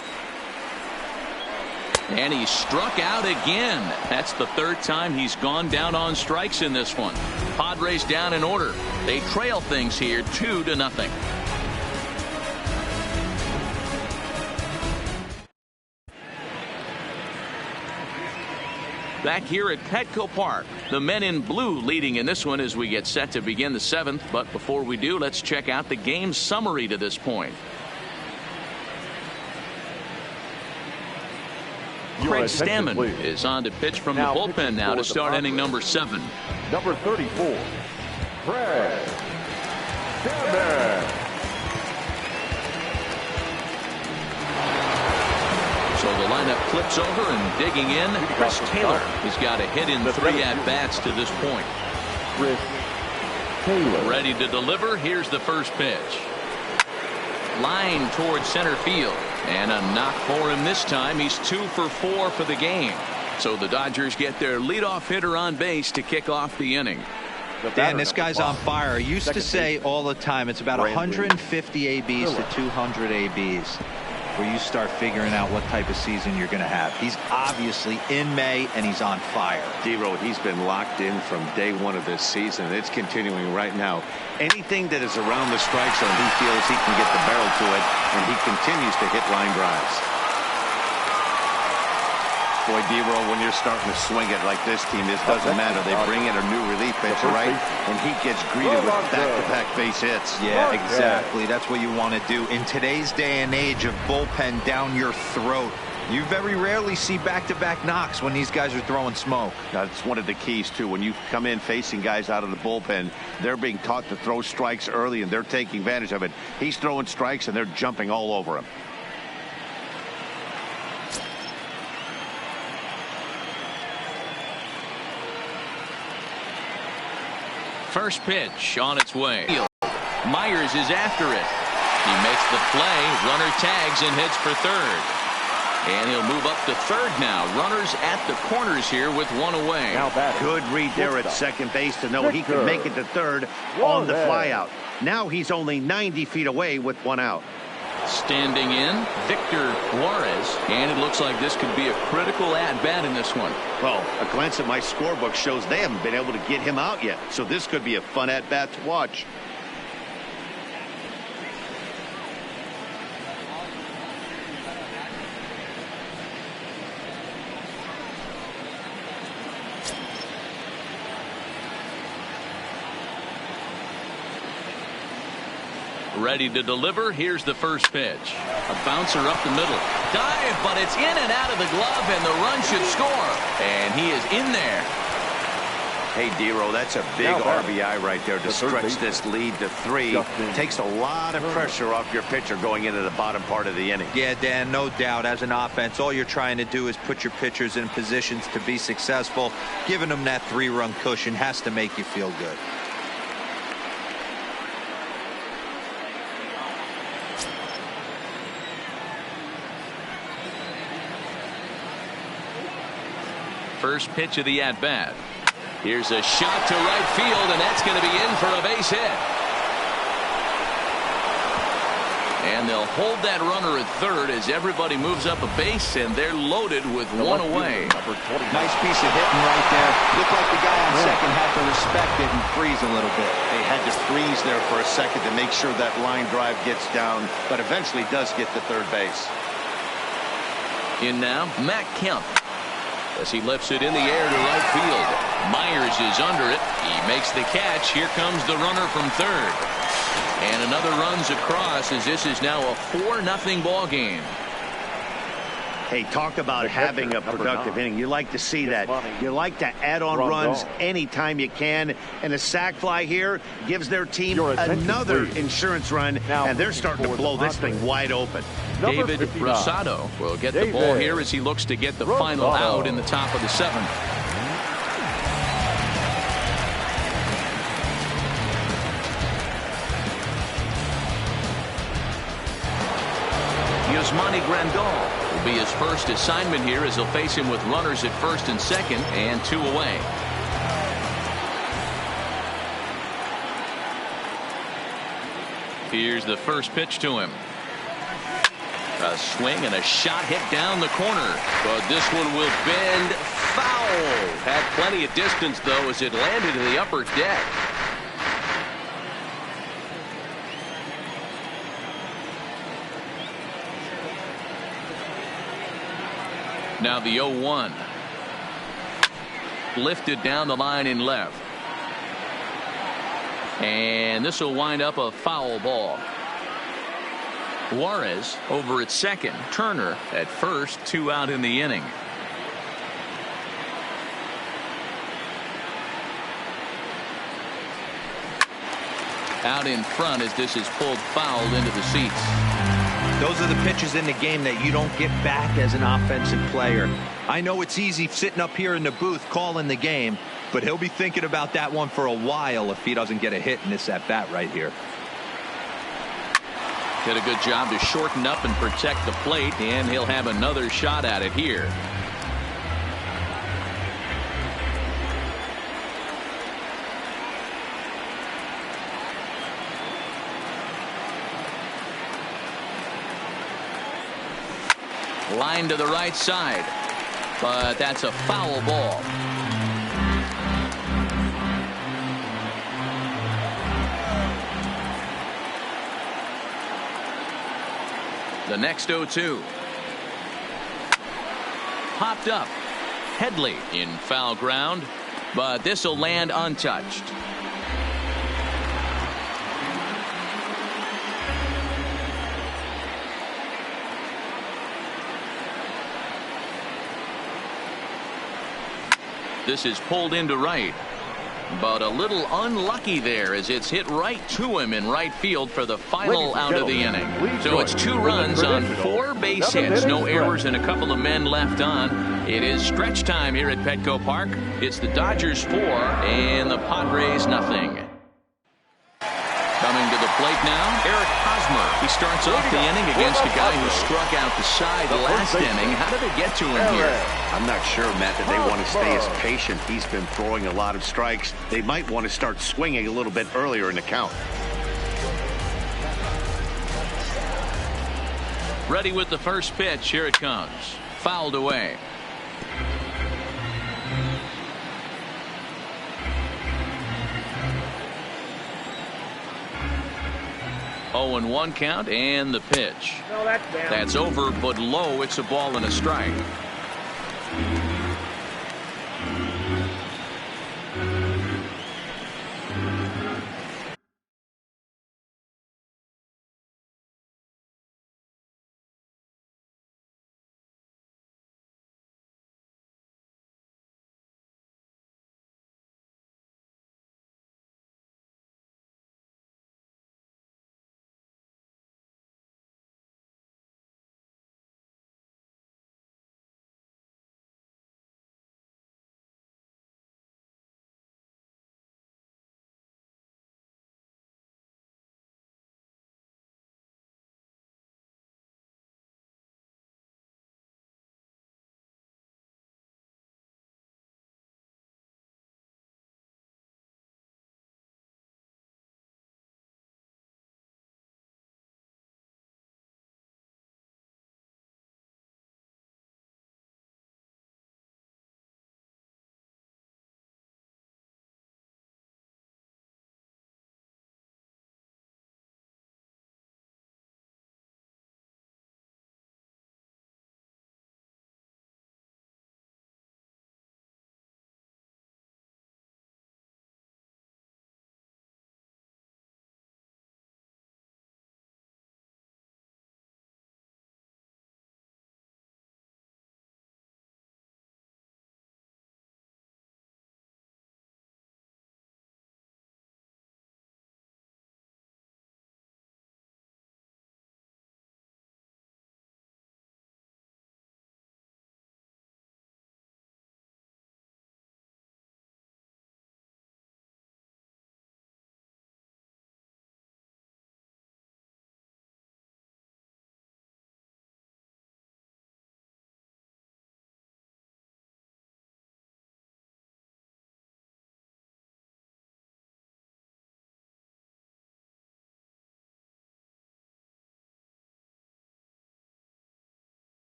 Speaker 2: And he struck out again. That's the 3rd time he's gone down on strikes in this one. Padres down in order. They trail things here 2-0. Back here at Petco Park, the men in blue leading in this one as we get set to begin the 7th. But before we do, let's check out the game summary to this point. Craig Stammen is on to pitch from the bullpen now to start inning number 7.
Speaker 4: Number 34, Craig Stammen.
Speaker 2: So the lineup flips over and digging in. Chris Taylor. He's got a hit in 3 at-bats to this point.
Speaker 4: Chris Taylor.
Speaker 2: Ready to deliver. Here's the first pitch. Line towards center field. And a knock for him this time. He's 2 for 4 for the game. So the Dodgers get their leadoff hitter on base to kick off the inning.
Speaker 5: Dan, this guy's on fire. I used to say all the time it's about 150 ABs to 200 ABs where you start figuring out what type of season you're going to have. He's obviously in May and he's on fire.
Speaker 3: D-Row, he's been locked in from day 1 of this season. It's continuing right now. Anything that is around the strike zone, he feels he can get the barrel to it, and he continues to hit line drives. Boy, D-Row, when you're starting to swing it like this team, it doesn't matter. They bring in a new relief pitcher, right? And he gets greeted with back-to-back base hits.
Speaker 5: Yeah, exactly. That's what you want to do. In today's day and age of bullpen down your throat, you very rarely see back-to-back knocks when these guys are throwing smoke.
Speaker 3: That's one of the keys, too. When you come in facing guys out of the bullpen, they're being taught to throw strikes early, and they're taking advantage of it. He's throwing strikes, and they're jumping all over him.
Speaker 2: First pitch on its way. Myers is after it. He makes the play. Runner tags and hits for 3rd. And he'll move up to 3rd now. Runners at the corners here with 1 away.
Speaker 3: Good read there at second base to know he can make it to 3rd on the flyout. Now he's only 90 feet away with 1 out.
Speaker 2: Standing in, Victor Juarez. And it looks like this could be a critical at-bat in this one.
Speaker 3: Well, a glance at my scorebook shows they haven't been able to get him out yet. So this could be a fun at-bat to watch.
Speaker 2: Ready to deliver. Here's the first pitch. A bouncer up the middle. Dive, but it's in and out of the glove, and the run should score. And he is in there.
Speaker 3: Hey, D-Row, that's a big RBI right there to stretch this lead to 3. Takes a lot of pressure off your pitcher going into the bottom part of the inning.
Speaker 5: Yeah, Dan, no doubt. As an offense, all you're trying to do is put your pitchers in positions to be successful. Giving them that 3-run cushion has to make you feel good.
Speaker 2: First pitch of the at-bat. Here's a shot to right field, and that's going to be in for a base hit. And they'll hold that runner at 3rd as everybody moves up a base, and they're loaded with 1 away.
Speaker 5: Nice piece of hitting right there. Looked like the guy on second had to respect it and freeze a little bit.
Speaker 3: They had to freeze there for a second to make sure that line drive gets down, but eventually does get to 3rd base.
Speaker 2: In now, Matt Kemp. As he lifts it in the air to right field. Myers is under it. He makes the catch. Here comes the runner from 3rd. And another runs across as this is now a 4-0 ball game.
Speaker 3: Hey, talk about having a productive inning. You like to see that. You like to add on runs anytime you can. And a sac fly here gives their team another insurance run, and they're starting to blow this thing wide open.
Speaker 2: David Rosado will get the ball here as he looks to get the final out in the top of the 7th. Yasmani Grandal will be his first assignment here as he'll face him with runners at 1st and 2nd and 2 away. Here's the first pitch to him. A swing and a shot hit down the corner.
Speaker 7: But this one will bend foul. Had plenty of distance, though, as it landed in the upper deck.
Speaker 2: Now the 0-1. Lifted down the line in left. And this will wind up a foul ball. Juarez over at second. Turner at first. 2 out in the inning. Out in front as this is pulled foul into the seats.
Speaker 5: Those are the pitches in the game that you don't get back as an offensive player. I know it's easy sitting up here in the booth calling the game, but he'll be thinking about that one for a while if he doesn't get a hit in this at bat right here.
Speaker 2: Did a good job to shorten up and protect the plate, and he'll have another shot at it here. Line to the right side, but that's a foul ball. The next 0-2. Popped up. Headley in foul ground, but this will land untouched. This is pulled into right, but a little unlucky there as it's hit right to him in right field for the final out of the inning. So it's 2 runs on 4 base hits, no errors, and a couple of men left on. It is stretch time here at Petco Park. It's the Dodgers 4 and the Padres nothing. Coming to the plate now, Eric Hosmer. He starts off the inning against a guy who struck out the side last inning. How did it get to him here?
Speaker 3: I'm not sure, Matt, that they want to stay as patient. He's been throwing a lot of strikes. They might want to start swinging a little bit earlier in the count.
Speaker 2: Ready with the first pitch. Here it comes. Fouled away. Oh, and 1 count, and the pitch. That's over, but low. It's a ball and a strike.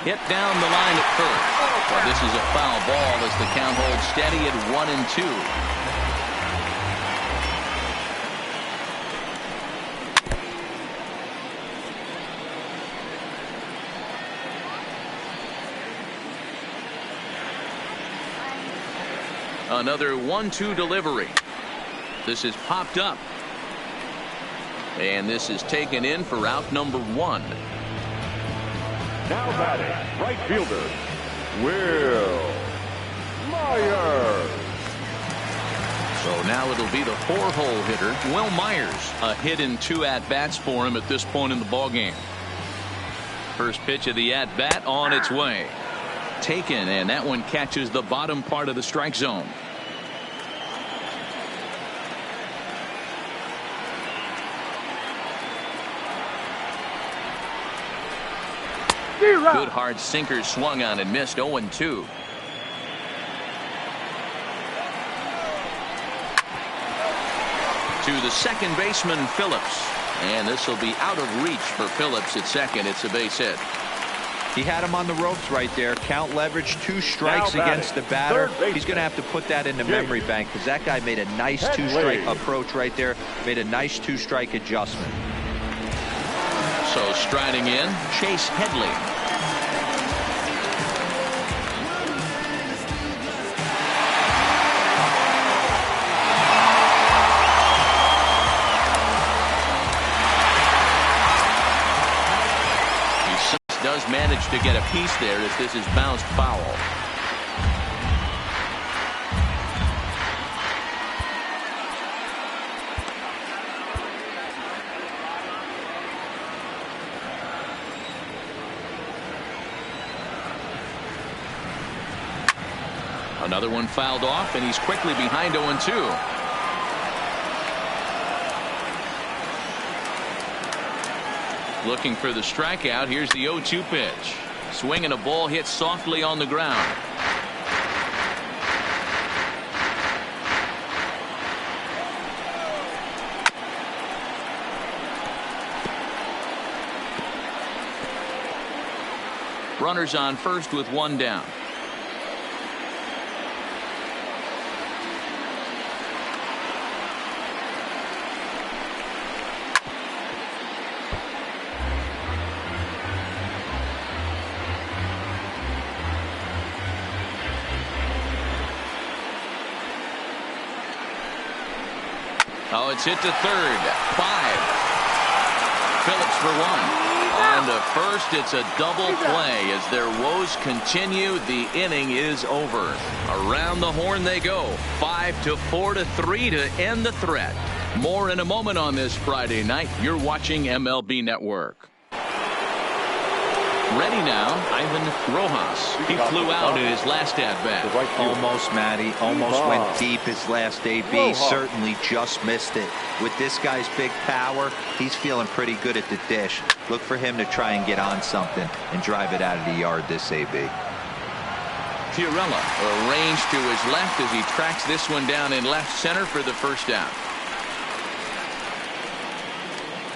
Speaker 2: Hit down the line at first. Well, this is a foul ball as the count holds steady at 1-2. Another 1-2 delivery. This is popped up. And this is taken in for out number 1.
Speaker 4: Now batting, right fielder, Will Myers.
Speaker 2: So now it'll be the 4-hole hitter, Will Myers. A hit in 2 at-bats for him at this point in the ballgame. First pitch of the at-bat on its way. Taken, and that one catches the bottom part of the strike zone. Good hard sinker swung on and missed. 0-2. To the second baseman, Phillips. And this will be out of reach for Phillips at second. It's a base hit.
Speaker 5: He had him on the ropes right there. Count leverage, 2 strikes against the batter. He's going to have to put that in the memory bank because that guy made a nice 2-strike approach right there. Made a nice 2-strike adjustment.
Speaker 2: So striding in, Chase Headley. Does manage to get a piece there as this is bounced foul. Another one fouled off, and he's quickly behind 0-2. Looking for the strikeout. Here's the 0-2 pitch. Swinging a ball hit softly on the ground. Runners on first with 1 down. Oh, it's hit to third. 5. Phillips for 1. On to first, it's a double play as their woes continue. The inning is over. Around the horn they go. 5-4 to 3 to end the threat. More in a moment on this Friday night. You're watching MLB Network. Ready now, Ivan Rojas. He flew out in his last at-bat.
Speaker 5: Almost, Matty. Almost went deep his last AB. Certainly just missed it. With this guy's big power, he's feeling pretty good at the dish. Look for him to try and get on something and drive it out of the yard this AB.
Speaker 2: Fiorella arranged to his left as he tracks this one down in left center for the first down.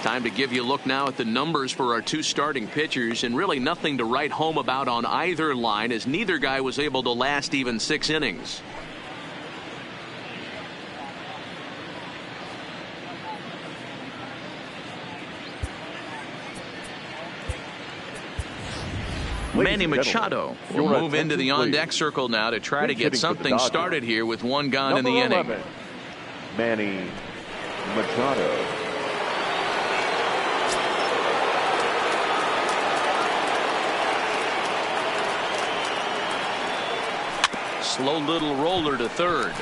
Speaker 2: Time to give you a look now at the numbers for our 2 starting pitchers, and really nothing to write home about on either line as neither guy was able to last even 6 innings. Manny Machado will move into the on-deck circle now to try to get something started here with 1 gone in the inning.
Speaker 4: Manny Machado.
Speaker 2: Slow little roller to third.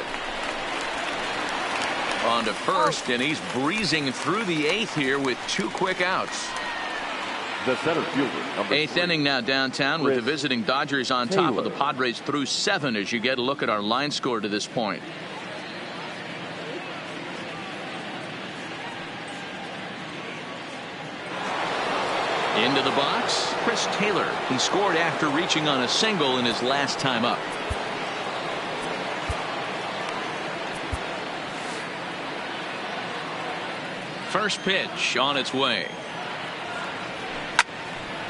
Speaker 2: On to first, and he's breezing through the 8th here with 2 quick outs.
Speaker 4: The center fielder, number
Speaker 2: 8th
Speaker 4: three.
Speaker 2: inning now downtown with the visiting Dodgers on top of the Padres through 7 as you get a look at our line score to this point. Into the box, Chris Taylor. He scored after reaching on a single in his last time up. First pitch on its way.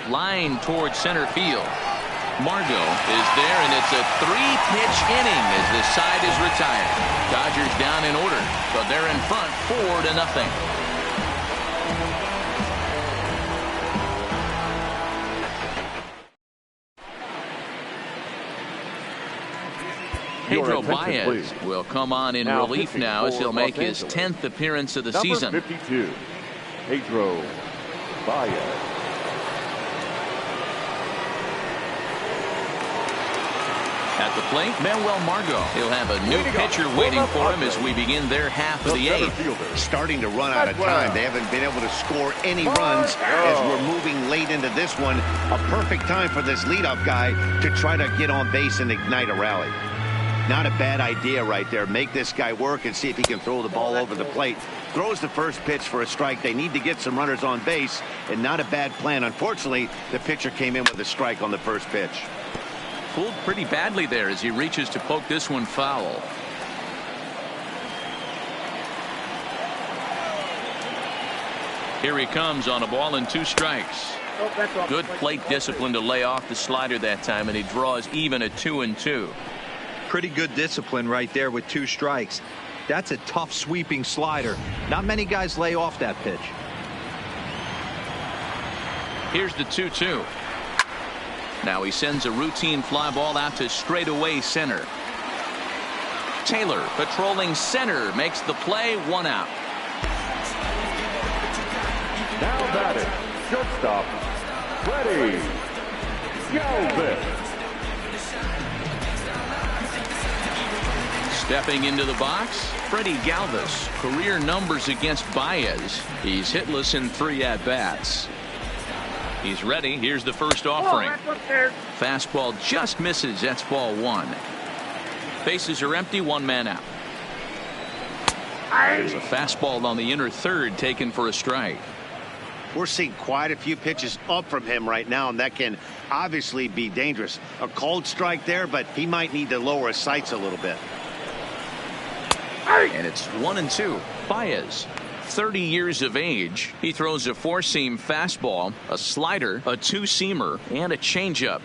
Speaker 2: Line towards center field. Margot is there, and it's a 3-pitch inning as the side is retired. Dodgers down in order, but they're in front 4-0. Pedro Baez will come on in relief now as he'll make his 10th appearance of the season.
Speaker 4: Number 52, Pedro Baez.
Speaker 2: At the plate, Manuel Margot. He'll have a new pitcher waiting for him as we begin their half of the 8th.
Speaker 3: Starting to run out of time. They haven't been able to score any runs as we're moving late into this one. A perfect time for this leadoff guy to try to get on base and ignite a rally. Not a bad idea right there. Make this guy work and see if he can throw the ball over the plate. Throws the first pitch for a strike. They need to get some runners on base, and not a bad plan. Unfortunately, the pitcher came in with a strike on the first pitch.
Speaker 2: Pulled pretty badly there as he reaches to poke this one foul. Here he comes on a ball and 2 strikes. Good plate discipline to lay off the slider that time, and he draws even at 2-2.
Speaker 5: Pretty good discipline right there with 2 strikes. That's a tough sweeping slider. Not many guys lay off that pitch.
Speaker 2: Here's the 2-2. Now he sends a routine fly ball out to straightaway center. Taylor patrolling center makes the play, 1 out.
Speaker 4: Now batting, shortstop, Freddie Galvis.
Speaker 2: Stepping into the box, Freddie Galvis. Career numbers against Baez. He's hitless in 3 at-bats. He's ready. Here's the first offering. Fastball just misses. That's ball 1. Bases are empty. 1 man out. There's a fastball on the inner third taken for a strike.
Speaker 3: We're seeing quite a few pitches up from him right now, and that can obviously be dangerous. A cold strike there, but he might need to lower his sights a little bit.
Speaker 2: And it's 1-2. Baez, 30 years of age. He throws a 4-seam fastball, a slider, a 2-seamer, and a changeup.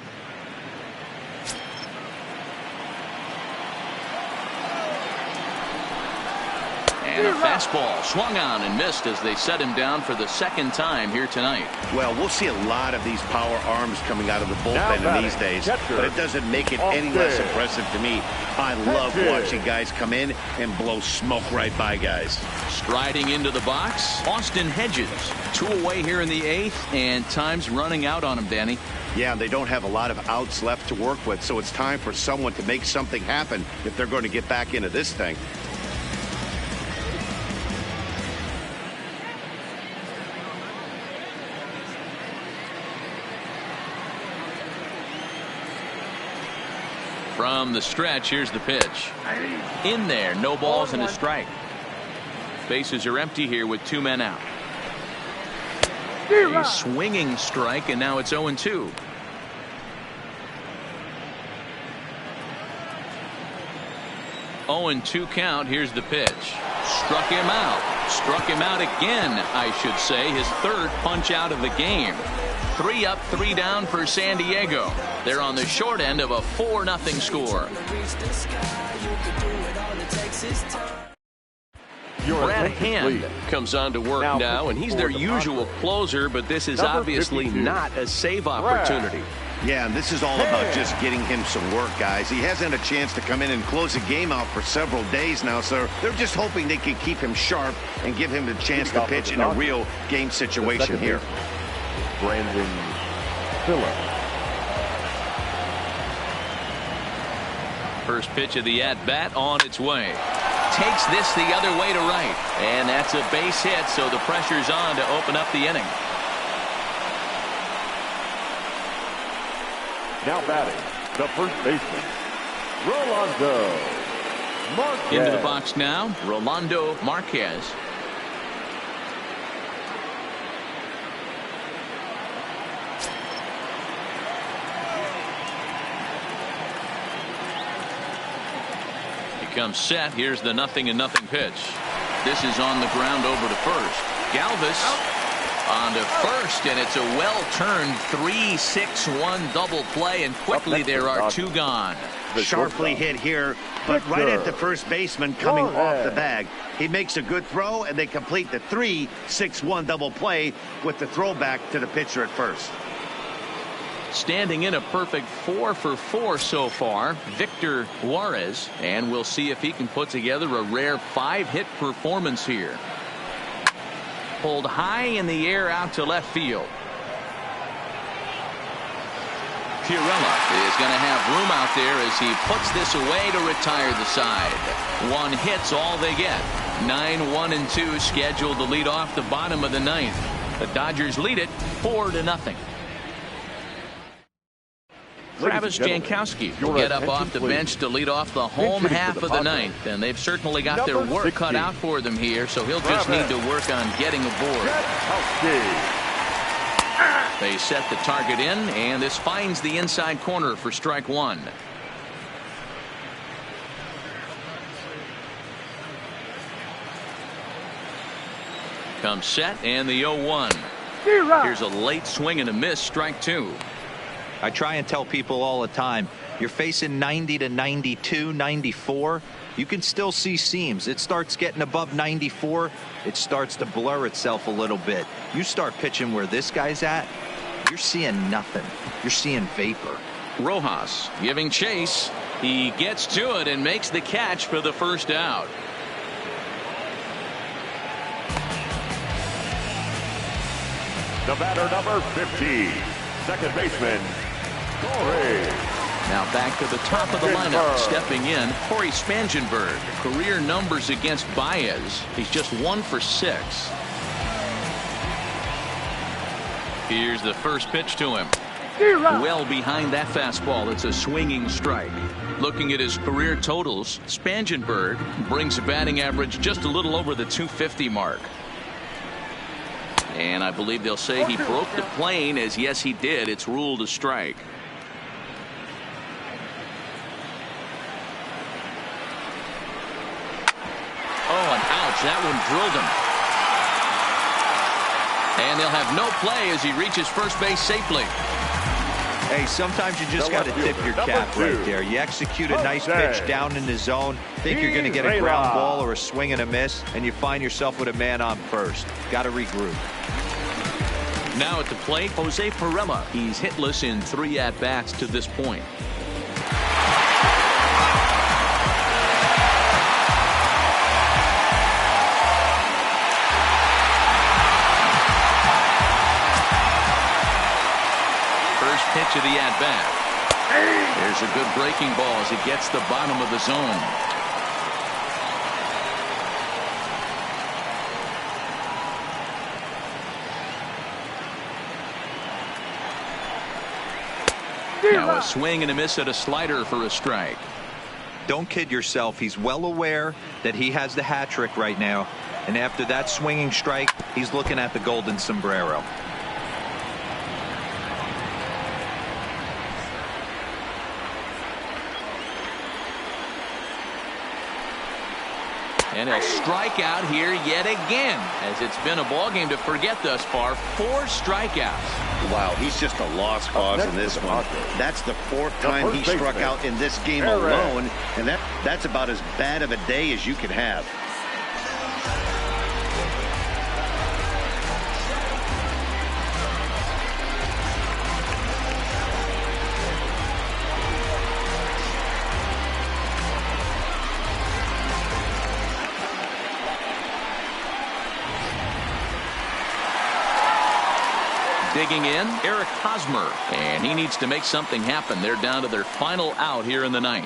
Speaker 2: And a fastball swung on and missed as they set him down for the 2nd time here tonight.
Speaker 3: Well, we'll see a lot of these power arms coming out of the bullpen in these days, but it doesn't make it any less impressive to me. I love watching guys come in and blow smoke right by guys.
Speaker 2: Striding into the box, Austin Hedges. 2 away here in the 8th, and time's running out on him, Danny.
Speaker 3: Yeah, they don't have a lot of outs left to work with, so it's time for someone to make something happen if they're going to get back into this thing.
Speaker 2: From the stretch, here's the pitch. In there, no balls and a strike. Bases are empty here with 2 men out. A swinging strike, and now it's 0-2. Oh, 2 count. Here's the pitch. Struck him out. Struck him out again, I should say. His 3rd punch out of the game. 3 up, 3 down for San Diego. They're on the short end of a 4-0 score.
Speaker 7: Brad Hand comes on to work now, and he's their usual closer, but this is obviously not a save opportunity.
Speaker 3: Yeah, and this is all about just getting him some work, guys. He hasn't had a chance to come in and close a game out for several days now, so they're just hoping they can keep him sharp and give him the chance to pitch in a real game situation here.
Speaker 4: Brandon Phillips.
Speaker 2: First pitch of the at-bat on its way. Takes this the other way to right. And that's a base hit, so the pressure's on to open up the inning.
Speaker 4: Now batting, the first baseman, Rolando Marquez.
Speaker 2: Into the box now, Rolando Marquez. Comes set. Here's the 0-0 pitch. This is on the ground over to first. Galvis On to first, and it's a well-turned 3-6-1 double play, and quickly there are two gone.
Speaker 3: Sharply hit here, but right at the first baseman coming off the bag. He makes a good throw, and they complete the 3-6-1 double play with the throwback to the pitcher at first.
Speaker 2: Standing in a perfect 4 for 4 so far, Victor Juarez, and we'll see if he can put together a rare 5-hit performance here. Pulled high in the air out to left field. Pirella is going to have room out there as he puts this away to retire the side. 1 hit's all they get. 9-1-2 scheduled to lead off the bottom of the 9th. The Dodgers lead it 4-0. Travis Jankowski will get up off the bench to lead off the home half of the 9th, and they've certainly got their work cut out for them here, so he'll just need to work on getting aboard. They set the target in, and this finds the inside corner for strike 1. Comes set, and the 0-1. Here's a late swing and a miss, strike 2.
Speaker 5: I try and tell people all the time, you're facing 90 to 92, 94. You can still see seams. It starts getting above 94. It starts to blur itself a little bit. You start pitching where this guy's at, you're seeing nothing. You're seeing vapor.
Speaker 2: Rojas giving chase. He gets to it and makes the catch for the first out.
Speaker 4: The batter, number 50, second baseman, Corey.
Speaker 2: Now back to the top of the lineup. Stepping in, Corey Spangenberg. Career numbers against Baez. He's just 1 for 6. Here's the first pitch to him. Well behind that fastball. It's a swinging strike. Looking at his career totals, Spangenberg brings a batting average just a little over the 250 mark. And I believe they'll say he broke the plane, as yes he did. It's ruled a strike. Oh, and ouch, that one drilled him. And they'll have no play as he reaches first base safely.
Speaker 5: Hey, sometimes you just got to tip your cap right there. You execute a nice pitch down in the zone, think you're going to get a ground ball or a swing and a miss, and you find yourself with a man on first. Got to regroup.
Speaker 2: Now at the plate, Jose Pirela. He's hitless in 3 at-bats to this point. First pitch of the at-bat. There's a good breaking ball as it gets the bottom of the zone. Now a swing and a miss at a slider for a strike.
Speaker 5: Don't kid yourself. He's well aware that he has the hat trick right now. And after that swinging strike, he's looking at the golden sombrero.
Speaker 2: And he'll strike out here yet again, as it's been a ball game to forget thus far. 4 strikeouts.
Speaker 3: Wow, he's just a lost cause in this one. That's the 4th time he struck out in this game alone, and that's about as bad of a day as you can have.
Speaker 2: Digging in, Eric Hosmer, and he needs to make something happen. They're down to their final out here in the 9th.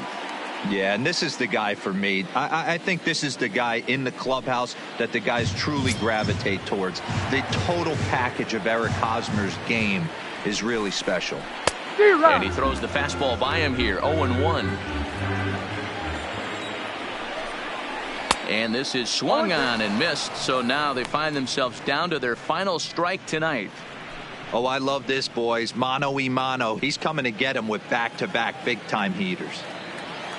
Speaker 5: Yeah, and this is the guy for me. I think this is the guy in the clubhouse that the guys truly gravitate towards. The total package of Eric Hosmer's game is really special.
Speaker 2: And he throws the fastball by him here, 0-1. And this is swung on and missed, so now they find themselves down to their final strike tonight.
Speaker 5: Oh, I love this, boys. Mano y mano. He's coming to get him with back-to-back big-time heaters.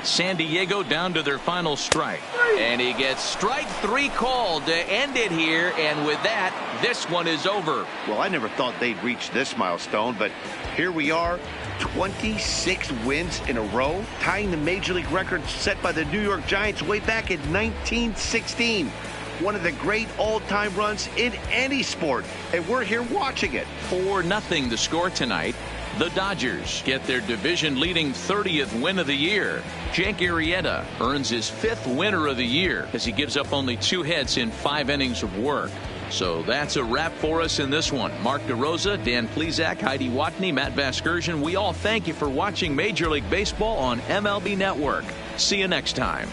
Speaker 2: San Diego down to their final strike. And he gets strike 3 called to end it here. And with that, this one is over.
Speaker 3: Well, I never thought they'd reach this milestone, but here we are, 26 wins in a row, tying the Major League record set by the New York Giants way back in 1916. One of the great all-time runs in any sport, and we're here watching it.
Speaker 2: 4-0 the score tonight. The Dodgers get their division-leading 30th win of the year. Jake Arrieta earns his 5th winner of the year as he gives up only 2 hits in 5 innings of work. So that's a wrap for us in this one. Mark DeRosa, Dan Plesac, Heidi Watney, Matt Vasgersian, we all thank you for watching Major League Baseball on MLB Network. See you next time.